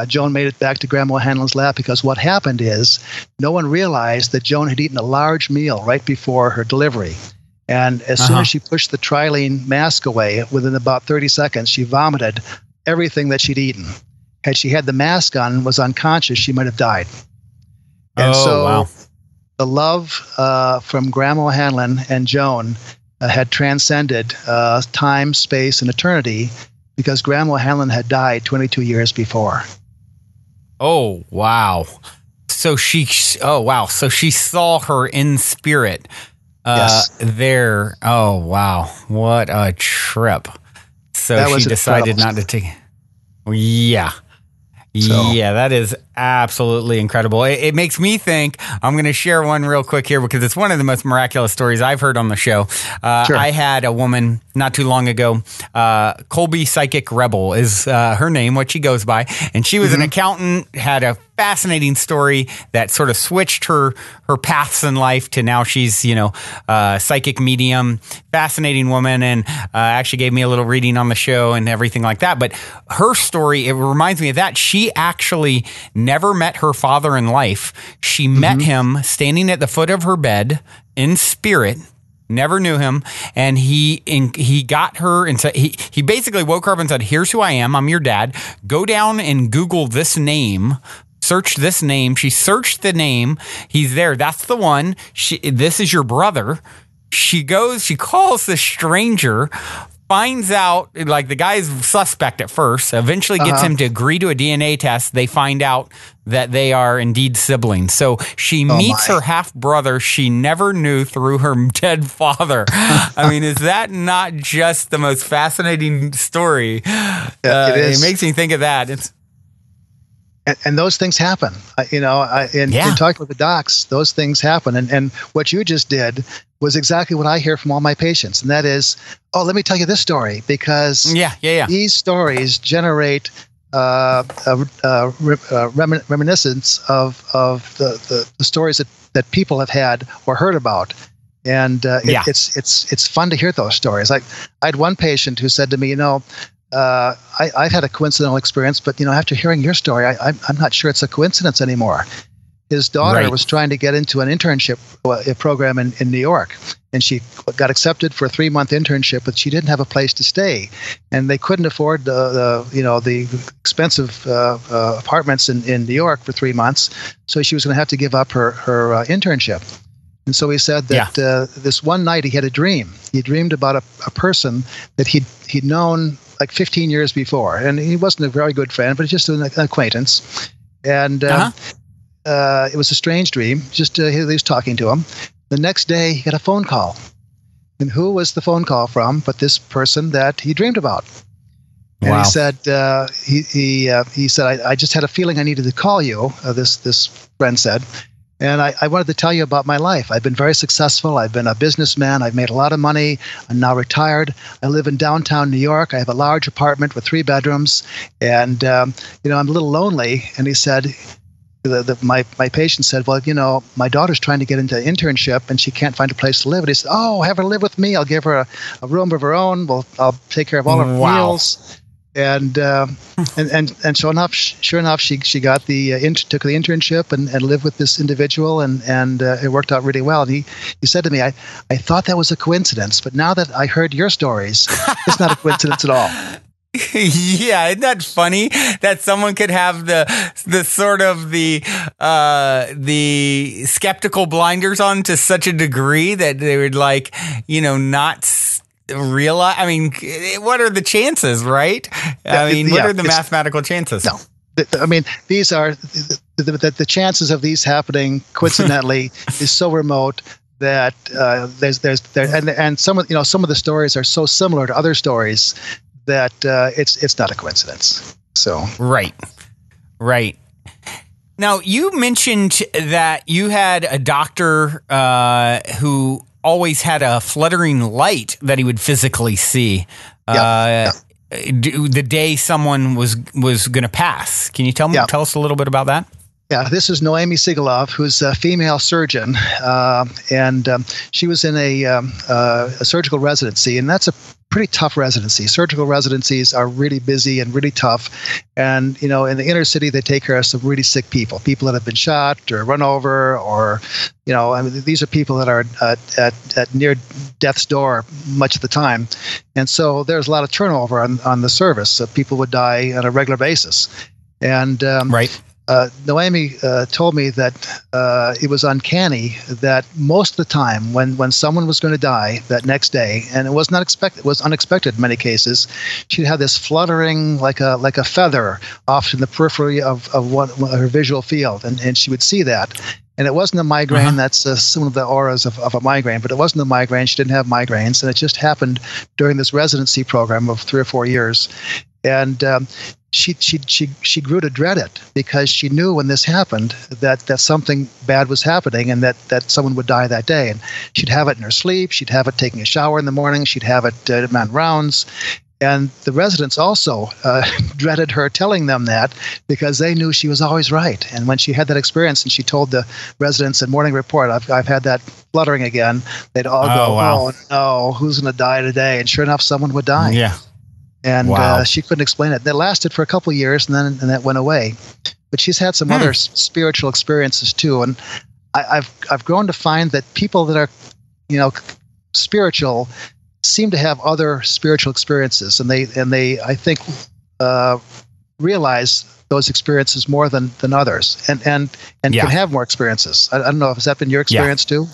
Joan made it back to Grandma O'Hanlon's lap, because what happened is no one realized that Joan had eaten a large meal right before her delivery. And as soon as she pushed the trilene mask away, within about 30 seconds, she vomited everything that she'd eaten. Had she had the mask on and was unconscious, she might have died. And the love from Grandma O'Hanlon and Joan had transcended time, space, and eternity, because Grandma O'Hanlon had died 22 years before. Oh, wow. So she saw her in spirit there. Oh, wow. What a trip. So she decided not to take. Yeah. So, yeah, that is absolutely incredible. It makes me think, I'm going to share one real quick here because it's one of the most miraculous stories I've heard on the show. Sure. I had a woman not too long ago, Colby Psychic Rebel is her name, what she goes by. And she was an accountant, had a fascinating story that sort of switched her paths in life to now she's, psychic medium, fascinating woman, and actually gave me a little reading on the show and everything like that. But her story, it reminds me of that. She actually never met her father in life. She met him standing at the foot of her bed in spirit. Never knew him, and he got her and said he basically woke her up and said, "Here's who I am. I'm your dad. Go down and Google this name. Search this name." She searched the name. He's there. That's the one. This is your brother. She goes. She calls the stranger. Finds out, like, the guy's suspect at first, eventually gets him to agree to a DNA test. They find out that they are indeed siblings. So she meets her half-brother she never knew through her dead father. I mean, is that not just the most fascinating story? It makes me think of that. And those things happen, in talking with the docs, those things happen. And what you just did was exactly what I hear from all my patients. And that is, let me tell you this story, because these stories generate reminiscence of the stories that people have had or heard about. And it's fun to hear those stories. Like, I had one patient who said to me, I've had a coincidental experience, but after hearing your story, I'm not sure it's a coincidence anymore. His daughter was trying to get into an internship program in New York, and she got accepted for a 3-month internship, but she didn't have a place to stay, and they couldn't afford the expensive apartments in New York for 3 months, so she was going to have to give up her internship. And so he said that this one night he had a dream. He dreamed about a person that he'd known like 15 years before, and he wasn't a very good friend, but just an acquaintance. And it was a strange dream. Just he was talking to him. The next day, he got a phone call, and who was the phone call from? But this person that he dreamed about. And he said, he said, I just had a feeling I needed to call you. This friend said. And I wanted to tell you about my life. I've been very successful. I've been a businessman. I've made a lot of money. I'm now retired. I live in downtown New York. I have a large apartment with 3 bedrooms. And, I'm a little lonely. And he said, my patient said, well, my daughter's trying to get into an internship and she can't find a place to live. And he said, have her live with me. I'll give her a room of her own. I'll take care of all her meals. And sure enough, she got took the internship and lived with this individual, and it worked out really well. And he said to me, I thought that was a coincidence, but now that I heard your stories, it's not a coincidence at all. Yeah, isn't that funny that someone could have the sort of the skeptical blinders on to such a degree that they would not realize. I mean, what are the chances, right? What are the mathematical chances? No, these are the chances of these happening coincidentally is so remote that and some of the stories are so similar to other stories that it's not a coincidence. So right. Now, you mentioned that you had a doctor who always had a fluttering light that he would physically see the day someone was going to pass. Can you tell us a little bit about that? Yeah, this is Noemi Sigalov, who's a female surgeon, and she was in a surgical residency, and that's a pretty tough residency. Surgical residencies are really busy and really tough, and in the inner city, they take care of some really sick people that have been shot or run over, or these are people that are at near death's door much of the time, and so there's a lot of turnover on the service. So people would die on a regular basis, and Noemi told me that it was uncanny that most of the time when someone was going to die that next day, and it was not expected, it was unexpected in many cases, she'd have this fluttering like a feather off in the periphery of her visual field, and she would see that. And it wasn't a migraine. That's some of the auras of a migraine, but it wasn't a migraine. She didn't have migraines, and it just happened during this residency program of 3 or 4 years. And she grew to dread it because she knew when this happened that something bad was happening and that someone would die that day. And she'd have it in her sleep. She'd have it taking a shower in the morning. She'd have it on rounds. And the residents also dreaded her telling them that because they knew she was always right. And when she had that experience and she told the residents in Morning Report, I've had that fluttering again, they'd all go, wow. "Oh no, who's going to die today?" And sure enough, someone would die. Yeah. And wow. she couldn't explain it. That lasted for a couple of years, and that went away. But she's had some other spiritual experiences too. And I've grown to find that people that are, spiritual seem to have other spiritual experiences, and they I think realize those experiences more than others, and can have more experiences. I don't know, has that been your experience too?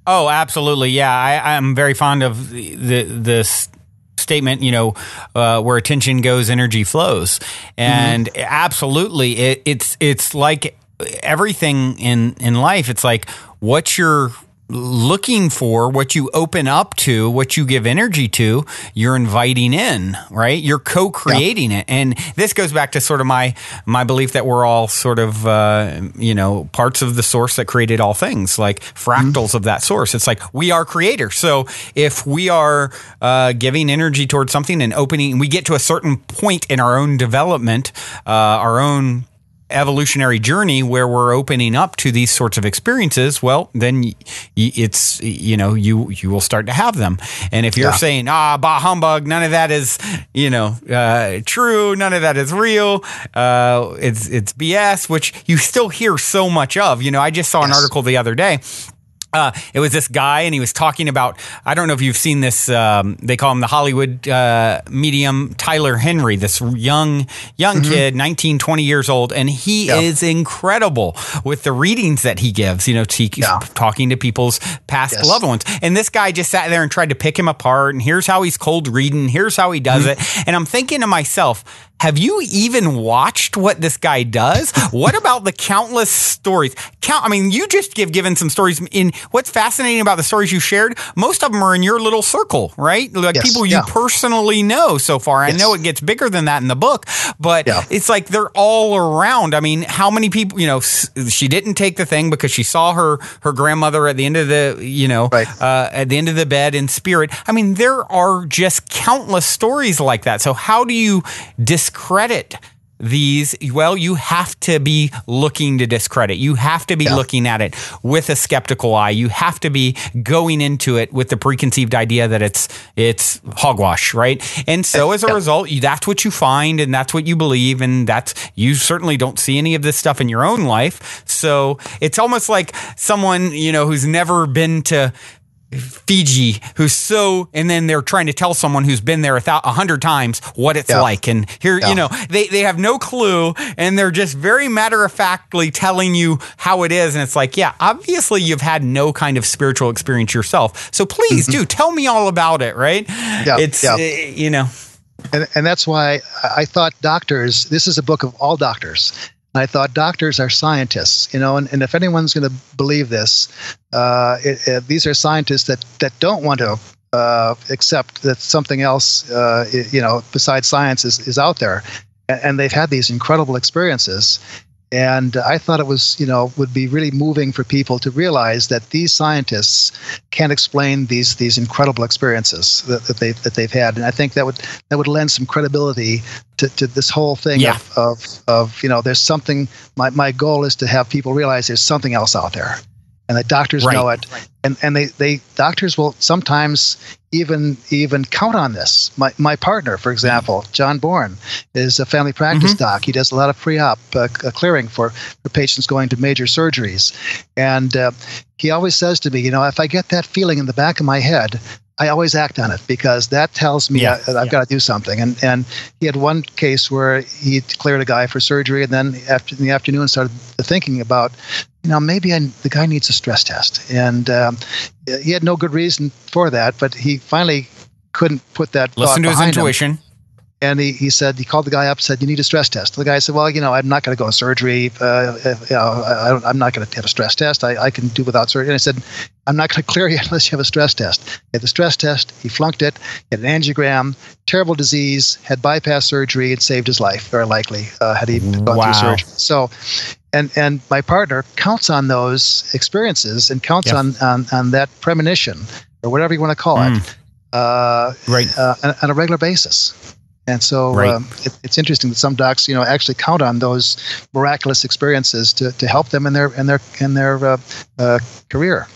Oh, absolutely. Yeah, I'm very fond of this statement, where attention goes, energy flows. And absolutely, it's like everything in life. It's like what you're looking for, what you open up to, what you give energy to, you're inviting in, right? You're co-creating it. And this goes back to sort of my belief that we're all sort of, parts of the source that created all things, like fractals of that source. It's like we are creators. So if we are giving energy towards something and opening, we get to a certain point in our own development, our own evolutionary journey where we're opening up to these sorts of experiences, well, then it's, you will start to have them. And if you're saying, bah humbug, none of that is, true, none of that is real, it's BS, which you still hear so much of. I just saw an article the other day. It was this guy, and he was talking about, I don't know if you've seen this, they call him the Hollywood medium, Tyler Henry, this young kid, 19, 20 years old, and he is incredible with the readings that he gives, talking to people's past loved ones. And this guy just sat there and tried to pick him apart, and here's how he's cold reading, here's how he does it. And I'm thinking to myself, have you even watched what this guy does? What about the countless stories? You just given some stories. In what's fascinating about the stories you shared, most of them are in your little circle, right? Like people you personally know so far. I know it gets bigger than that in the book, but it's like they're all around. How many people, she didn't take the thing because she saw her grandmother at the end of the, at the end of the bed in spirit. There are just countless stories like that. So how do you discredit these? Well, you have to be looking to discredit. You have to be looking at it with a skeptical eye. You have to be going into it with the preconceived idea that it's hogwash, right? And so as a result, that's what you find and that's what you believe, and you certainly don't see any of this stuff in your own life. So it's almost like someone, who's never been to Fiji, and then they're trying to tell someone who's been there 100 times what it's like, and here they have no clue, and they're just very matter-of-factly telling you how it is, and it's like, obviously you've had no kind of spiritual experience yourself, so please do tell me all about it, right? And that's why I thought doctors, this is a book of all doctors. I thought doctors are scientists, and if anyone's going to believe this, these are scientists that don't want to accept that something else, besides science is out there. And they've had these incredible experiences. And I thought it was, would be really moving for people to realize that these scientists can't explain these incredible experiences that they've had. And I think that would lend some credibility to this whole thing of there's something. My goal is to have people realize there's something else out there, and that doctors know it, and they doctors will sometimes even count on this. My partner, for example, John Bourne, is a family practice doc. He does a lot of pre-op clearing for patients going to major surgeries, and he always says to me, if I get that feeling in the back of my head, I always act on it, because that tells me I've got to do something. And he had one case where he cleared a guy for surgery, and then in the afternoon started thinking about, maybe the guy needs a stress test. And he had no good reason for that, but he finally couldn't put that thought Listen to his behind intuition. him. And he said, he called the guy up and said, you need a stress test. And the guy said, well, I'm not going to go to surgery. I'm not going to have a stress test. I can do without surgery. And I said, I'm not going to clear you unless you have a stress test. He had the stress test. He flunked it. He had an angiogram, terrible disease, had bypass surgery, and saved his life, very likely, had he gone through surgery. So, and my partner counts on those experiences and counts on that premonition, or whatever you want to call it, on a regular basis. And so it's interesting that some docs, actually count on those miraculous experiences to help them in their career.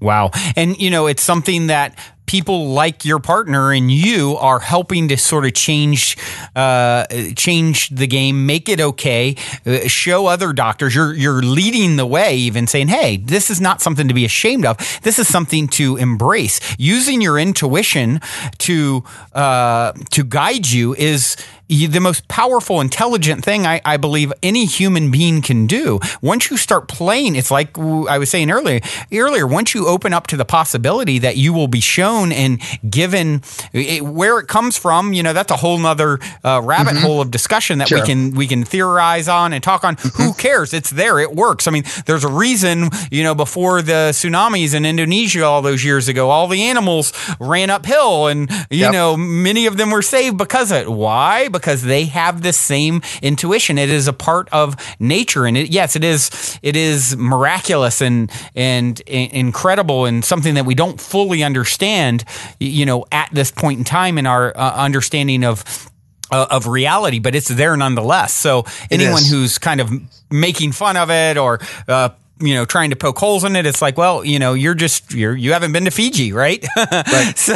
Wow. And, it's something that people like your partner and you are helping to sort of change the game, make it okay, show other doctors. You're leading the way, even saying, hey, this is not something to be ashamed of. This is something to embrace. Using your intuition to guide you is the most powerful, intelligent thing I believe any human being can do. Once you start playing, it's like I was saying earlier, once you open up to the possibility that you will be shown and given where it comes from, that's a whole nother rabbit hole of discussion that we can theorize on and talk on. Who cares? It's there. It works. I mean, there's a reason, before the tsunamis in Indonesia all those years ago, all the animals ran uphill and, many of them were saved because of it. Why? Because they have the same intuition. It is a part of nature, and it is miraculous and incredible, and something that we don't fully understand, at this point in time in our understanding of reality, but it's there nonetheless. So anyone who's kind of making fun of it or trying to poke holes in it, it's like, well, you haven't been to Fiji, right? So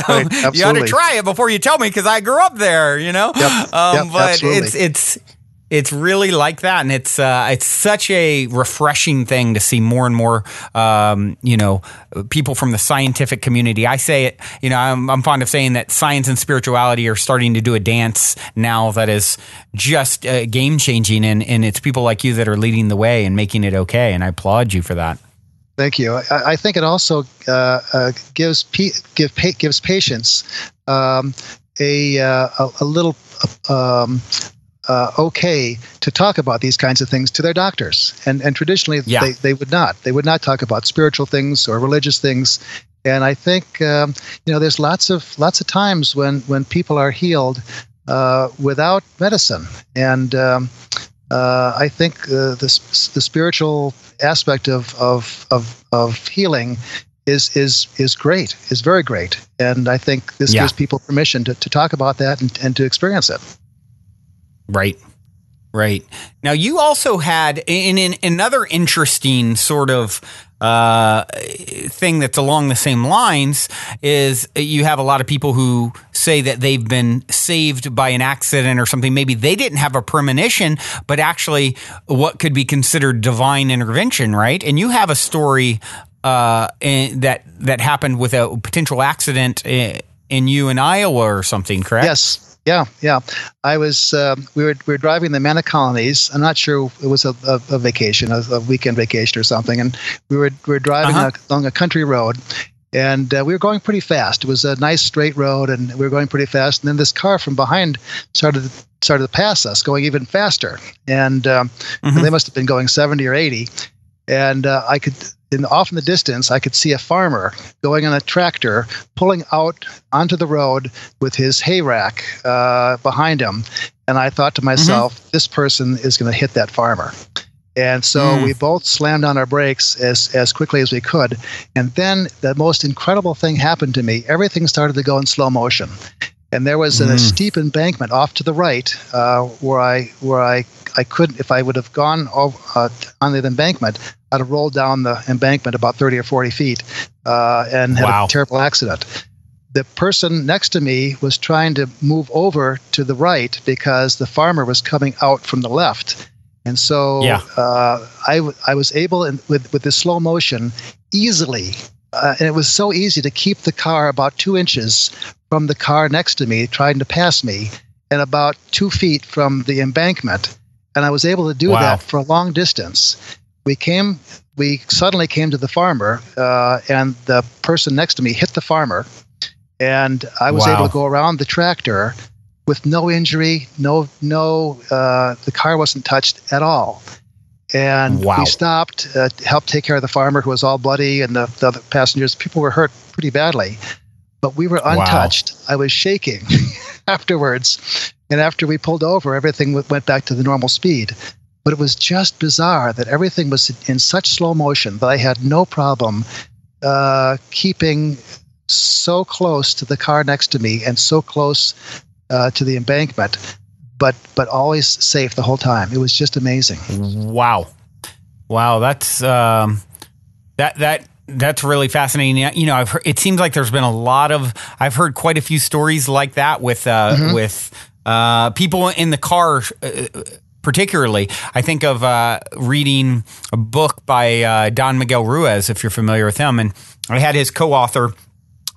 you ought to try it before you tell me, because I grew up there, but absolutely. It's really like that, and it's such a refreshing thing to see more and more, people from the scientific community. I say it, I'm fond of saying that science and spirituality are starting to do a dance now that is just game changing, and it's people like you that are leading the way and making it okay, and I applaud you for that. Thank you. I think it also gives patients a little. Okay to talk about these kinds of things to their doctors, and traditionally they would not talk about spiritual things or religious things. And I think there's lots of times when people are healed without medicine, and I think the spiritual aspect of healing is great, is very great, and I think this gives people permission to talk about that and to experience it. Right. Now, you also had in another interesting sort of thing that's along the same lines is you have a lot of people who say that they've been saved by an accident or something. Maybe they didn't have a premonition, but actually what could be considered divine intervention, right? And you have a story that happened with a potential accident in you in Iowa or something, correct? Yes. Yeah. I was. We were driving the Mana colonies. I'm not sure it was a vacation, a weekend vacation or something, and we were driving along a country road, and we were going pretty fast. It was a nice straight road, and we were going pretty fast. And then this car from behind started to pass us, going even faster, and they must have been going 70 or 80, and I could. Off in the distance, I could see a farmer going on a tractor, pulling out onto the road with his hay rack behind him. And I thought to myself, this person is going to hit that farmer. And so we both slammed on our brakes as quickly as we could. And then the most incredible thing happened to me. Everything started to go in slow motion. And there was a steep embankment off to the right where I couldn't, if I would have gone on the embankment, I'd have rolled down the embankment about 30 or 40 feet and had a terrible accident. The person next to me was trying to move over to the right because the farmer was coming out from the left. And so I was able, with this slow motion, easily, and it was so easy to keep the car about 2 inches from the car next to me, trying to pass me, and about 2 feet from the embankment. And I was able to do that for a long distance. We suddenly came to the farmer, and the person next to me hit the farmer, and I was able to go around the tractor with no injury, the car wasn't touched at all. And Wow. we stopped, helped take care of the farmer who was all bloody, and the other passengers. People were hurt pretty badly, but we were untouched. Wow. I was shaking afterwards. And after we pulled over, everything went back to the normal speed. But it was just bizarre that everything was in such slow motion that I had no problem keeping so close to the car next to me and so close to the embankment, but always safe the whole time. It was just amazing. Wow, that's that's really fascinating. You know, it seems like there's been I've heard quite a few stories like that with people in the car. Particularly, I think of reading a book by Don Miguel Ruiz, if you're familiar with him, and I had his co-author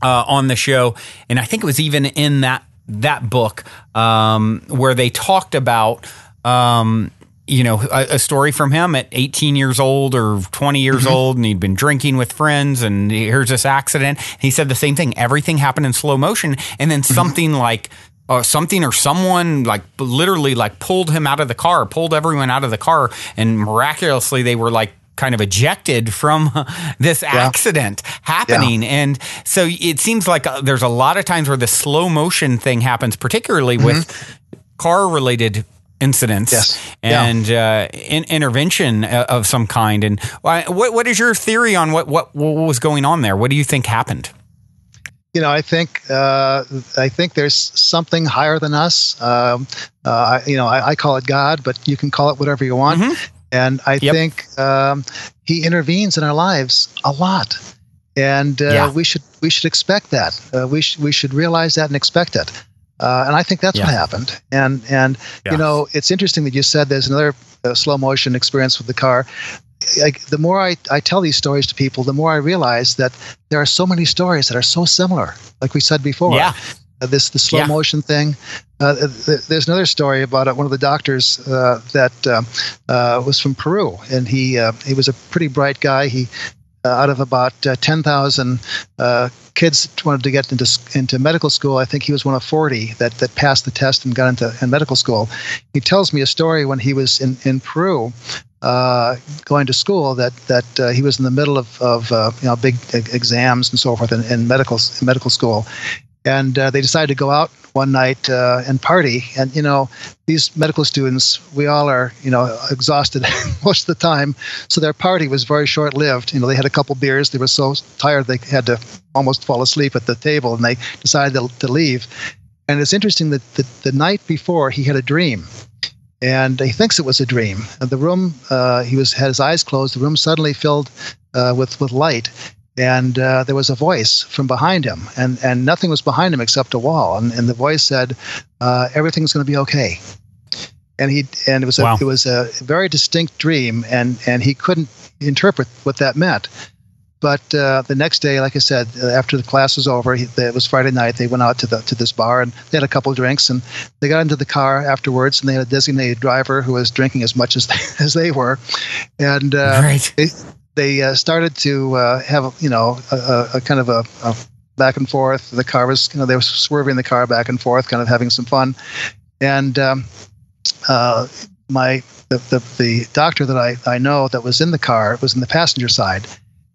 on the show, and I think it was even in that book where they talked about a story from him at 18 years old or 20 years old, and he'd been drinking with friends, and here's this accident. He said the same thing. Everything happened in slow motion, and then something like something or someone like literally like pulled him out of the car, pulled everyone out of the car, and miraculously they were like kind of ejected from this accident happening. And so it seems like there's a lot of times where the slow motion thing happens, particularly with car related incidents and intervention of some kind. And what is your theory on what was going on there? What do you think happened? You know, I think there's something higher than us. I call it God, but you can call it whatever you want. And I think He intervenes in our lives a lot, and we should expect that. We should realize that and expect it. And I think that's what happened. And you know, it's interesting that you said there's another slow motion experience with the car. The more I tell these stories to people, the more I realize that there are so many stories that are so similar. Like we said before, the slow motion thing. There's another story about one of the doctors that was from Peru, and he was a pretty bright guy. He out of about 10,000 kids wanted to get into medical school, I think he was one of 40 that passed the test and got into medical school. He tells me a story when he was in Peru. Going to school, that he was in the middle of big exams and so forth in medical school, and they decided to go out one night and party. And these medical students, we all are exhausted most of the time, so their party was very short lived. They had a couple beers, they were so tired they had to almost fall asleep at the table, and they decided to leave. And it's interesting that the night before he had a dream. And he thinks it was a dream. The room, had his eyes closed. The room suddenly filled with light, and there was a voice from behind him, and nothing was behind him except a wall. And the voice said, "Everything's going to be okay." And it was a very distinct dream, and he couldn't interpret what that meant. But the next day, like I said, after the class was over, it was Friday night. They went out to this bar, and they had a couple of drinks, and they got into the car afterwards, and they had a designated driver who was drinking as much as they were, and they started to have a kind of a back and forth. The car was they were swerving the car back and forth, kind of having some fun, and the doctor that I know that was in the car was in the passenger side.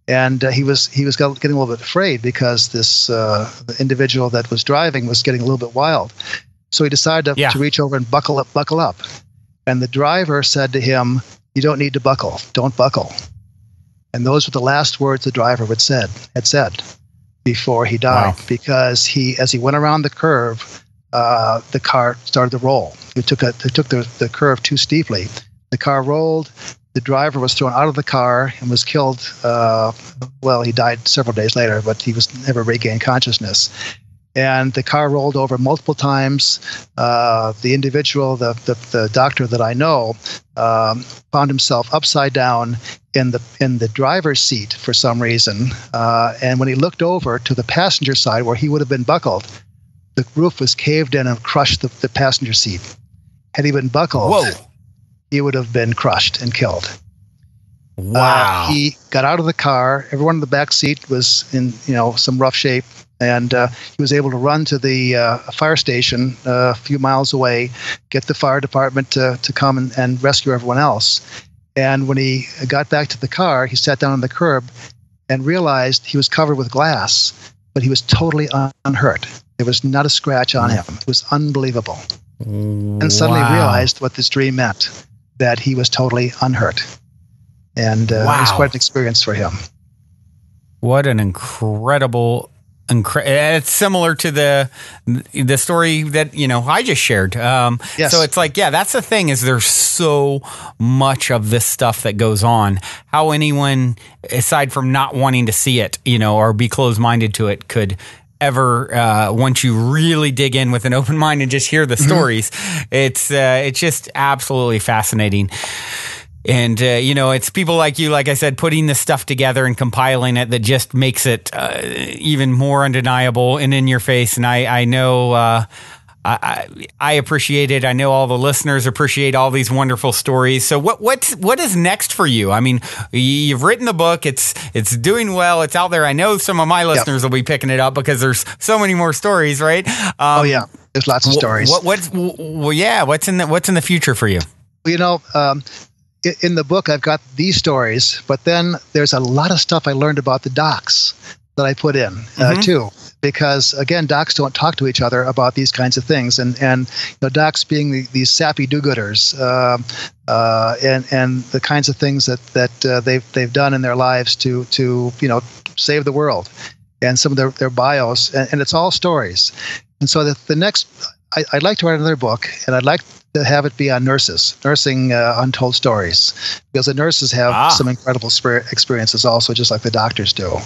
And he was getting a little bit afraid because this the individual that was driving was getting a little bit wild. So he decided to reach over and buckle up. And the driver said to him, "You don't need to buckle. Don't buckle." And those were the last words the driver had said before he died. Wow. Because as he went around the curve, the car started to roll. It took the curve too steeply. The car rolled. The driver was thrown out of the car and was killed. He died several days later, but he was never regained consciousness. And the car rolled over multiple times. The individual, the doctor that I know, found himself upside down in the driver's seat for some reason. And when he looked over to the passenger side where he would have been buckled, the roof was caved in and crushed the passenger seat. Had he been buckled, he would have been crushed and killed. Wow. He got out of the car. Everyone in the back seat was in some rough shape, and he was able to run to the fire station a few miles away, get the fire department to come and rescue everyone else. And when he got back to the car, he sat down on the curb and realized he was covered with glass, but he was totally unhurt. There was not a scratch on him. It was unbelievable. And suddenly realized what this dream meant, that he was totally unhurt. And it was quite an experience for him. What an incredible... it's similar to the story that I just shared. Yes. So it's like, that's the thing, is there's so much of this stuff that goes on. How anyone, aside from not wanting to see it, or be closed-minded to it, could ever, once you really dig in with an open mind and just hear the stories, it's just absolutely fascinating. And, it's people like you, like I said, putting this stuff together and compiling it that just makes it even more undeniable and in your face. And I know I appreciate it. I know all the listeners appreciate all these wonderful stories. So what is next for you? I mean, you've written the book. It's doing well. It's out there. I know some of my listeners will be picking it up because there's so many more stories, right? There's lots of stories. What's in the future for you? In the book, I've got these stories, but then there's a lot of stuff I learned about the docs that I put in too. Because again, docs don't talk to each other about these kinds of things, and docs being these sappy do-gooders, and the kinds of things that they've done in their lives to save the world, and some of their bios, and it's all stories. And so the next, I'd like to write another book, and I'd like to have it be on nursing untold stories, because the nurses have some incredible experiences also, just like the doctors do.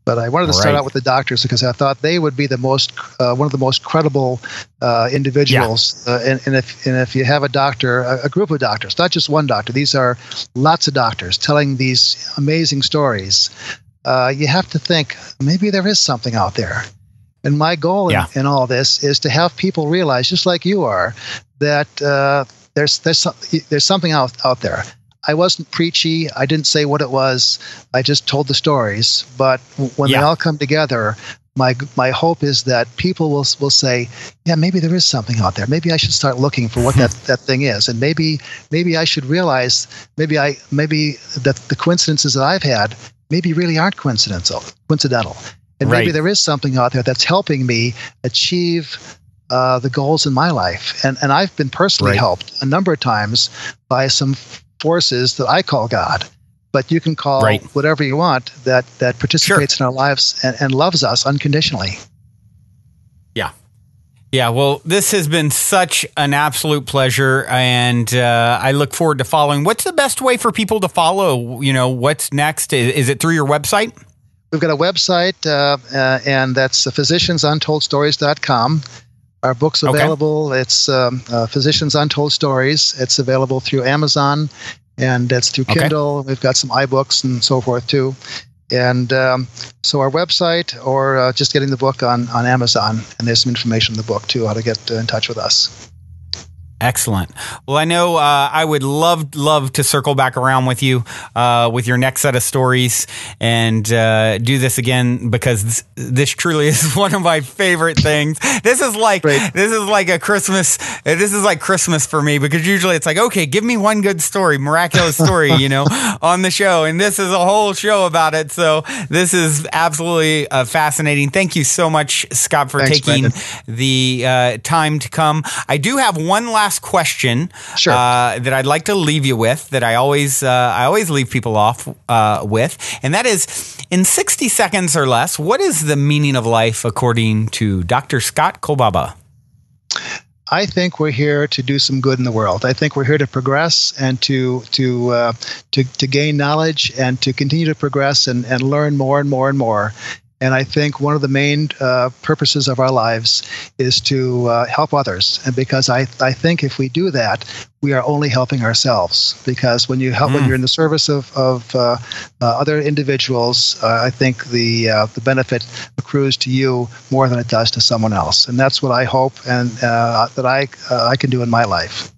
But I wanted to start out with the doctors because I thought they would be the most one of the most credible individuals. And if you have a doctor, a group of doctors, not just one doctor, these are lots of doctors telling these amazing stories. You have to think maybe there is something out there. And my goal in all this is to have people realize, just like you are, that there's something out there. I wasn't preachy. I didn't say what it was. I just told the stories. But when they all come together, my hope is that people will say, yeah, maybe there is something out there. Maybe I should start looking for what that thing is. And maybe I should realize maybe that the coincidences that I've had maybe really aren't coincidental. And maybe there is something out there that's helping me achieve the goals in my life. And I've been personally helped a number of times by some forces that I call God, but you can call whatever you want that participates in our lives and loves us unconditionally. Yeah, well, this has been such an absolute pleasure, and I look forward to following. What's the best way for people to follow? What's next? Is it through your website? We've got a website, and that's physiciansuntoldsstories.com. Our book's available. It's Physicians Untold Stories. It's available through Amazon, and it's through Kindle. We've got some iBooks and so forth, too. And so our website, or just getting the book on Amazon, and there's some information in the book, too, how to get in touch with us. Excellent. Well, I know I would love to circle back around with you with your next set of stories and do this again, because this truly is one of my favorite things. This is like a Christmas. This is like Christmas for me, because usually it's like, okay, give me one good story, miraculous story, on the show, and this is a whole show about it. So this is absolutely fascinating. Thank you so much, Scott, for taking the time to come. I do have one last question that I'd like to leave you with, that I always leave people off with, and that is, in 60 seconds or less, what is the meaning of life according to Dr. Scott Kolbaba? I think we're here to do some good in the world. I think we're here to progress and to gain knowledge and to continue to progress and learn more and more and more. And I think one of the main purposes of our lives is to help others. And because I think if we do that, we are only helping ourselves. Because when you help, when you're in the service of other individuals, I think the benefit accrues to you more than it does to someone else. And that's what I hope and that I can do in my life.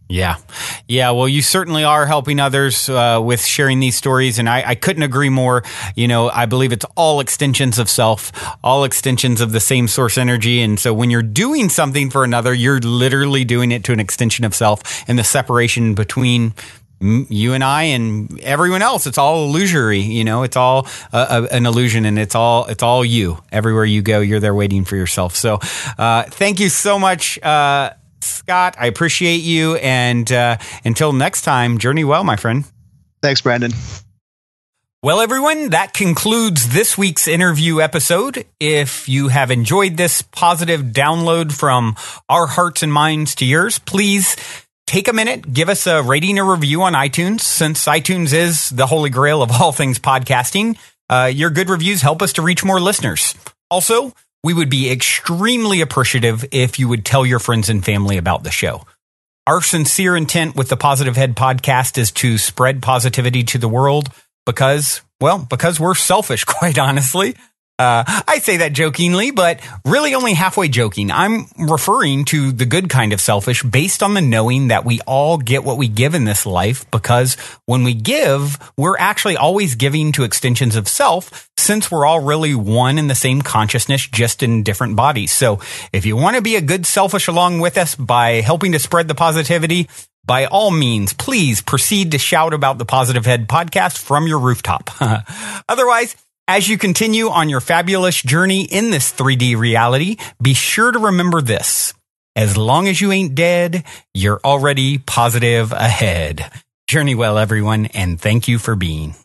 Yeah. Well, you certainly are helping others with sharing these stories, and I couldn't agree more. I believe it's all extensions of self, all extensions of the same source energy. And so when you're doing something for another, you're literally doing it to an extension of self, and the separation between you and I and everyone else, it's all illusory. It's all an illusion, and it's all you. Everywhere you go, you're there waiting for yourself. So thank you so much, Scott. I appreciate you. And until next time, journey well, my friend. Thanks, Brandon. Well, everyone, that concludes this week's interview episode. If you have enjoyed this positive download from our hearts and minds to yours, please take a minute, give us a rating or review on iTunes, since iTunes is the holy grail of all things podcasting. Your good reviews help us to reach more listeners. Also, we would be extremely appreciative if you would tell your friends and family about the show. Our sincere intent with the Positive Head podcast is to spread positivity to the world because we're selfish, quite honestly. I say that jokingly, but really only halfway joking. I'm referring to the good kind of selfish based on the knowing that we all get what we give in this life, because when we give, we're actually always giving to extensions of self, since we're all really one in the same consciousness, just in different bodies. So if you want to be a good selfish along with us by helping to spread the positivity, by all means, please proceed to shout about the Positive Head podcast from your rooftop. Otherwise, as you continue on your fabulous journey in this 3D reality, be sure to remember this. As long as you ain't dead, you're already positive ahead. Journey well, everyone, and thank you for being.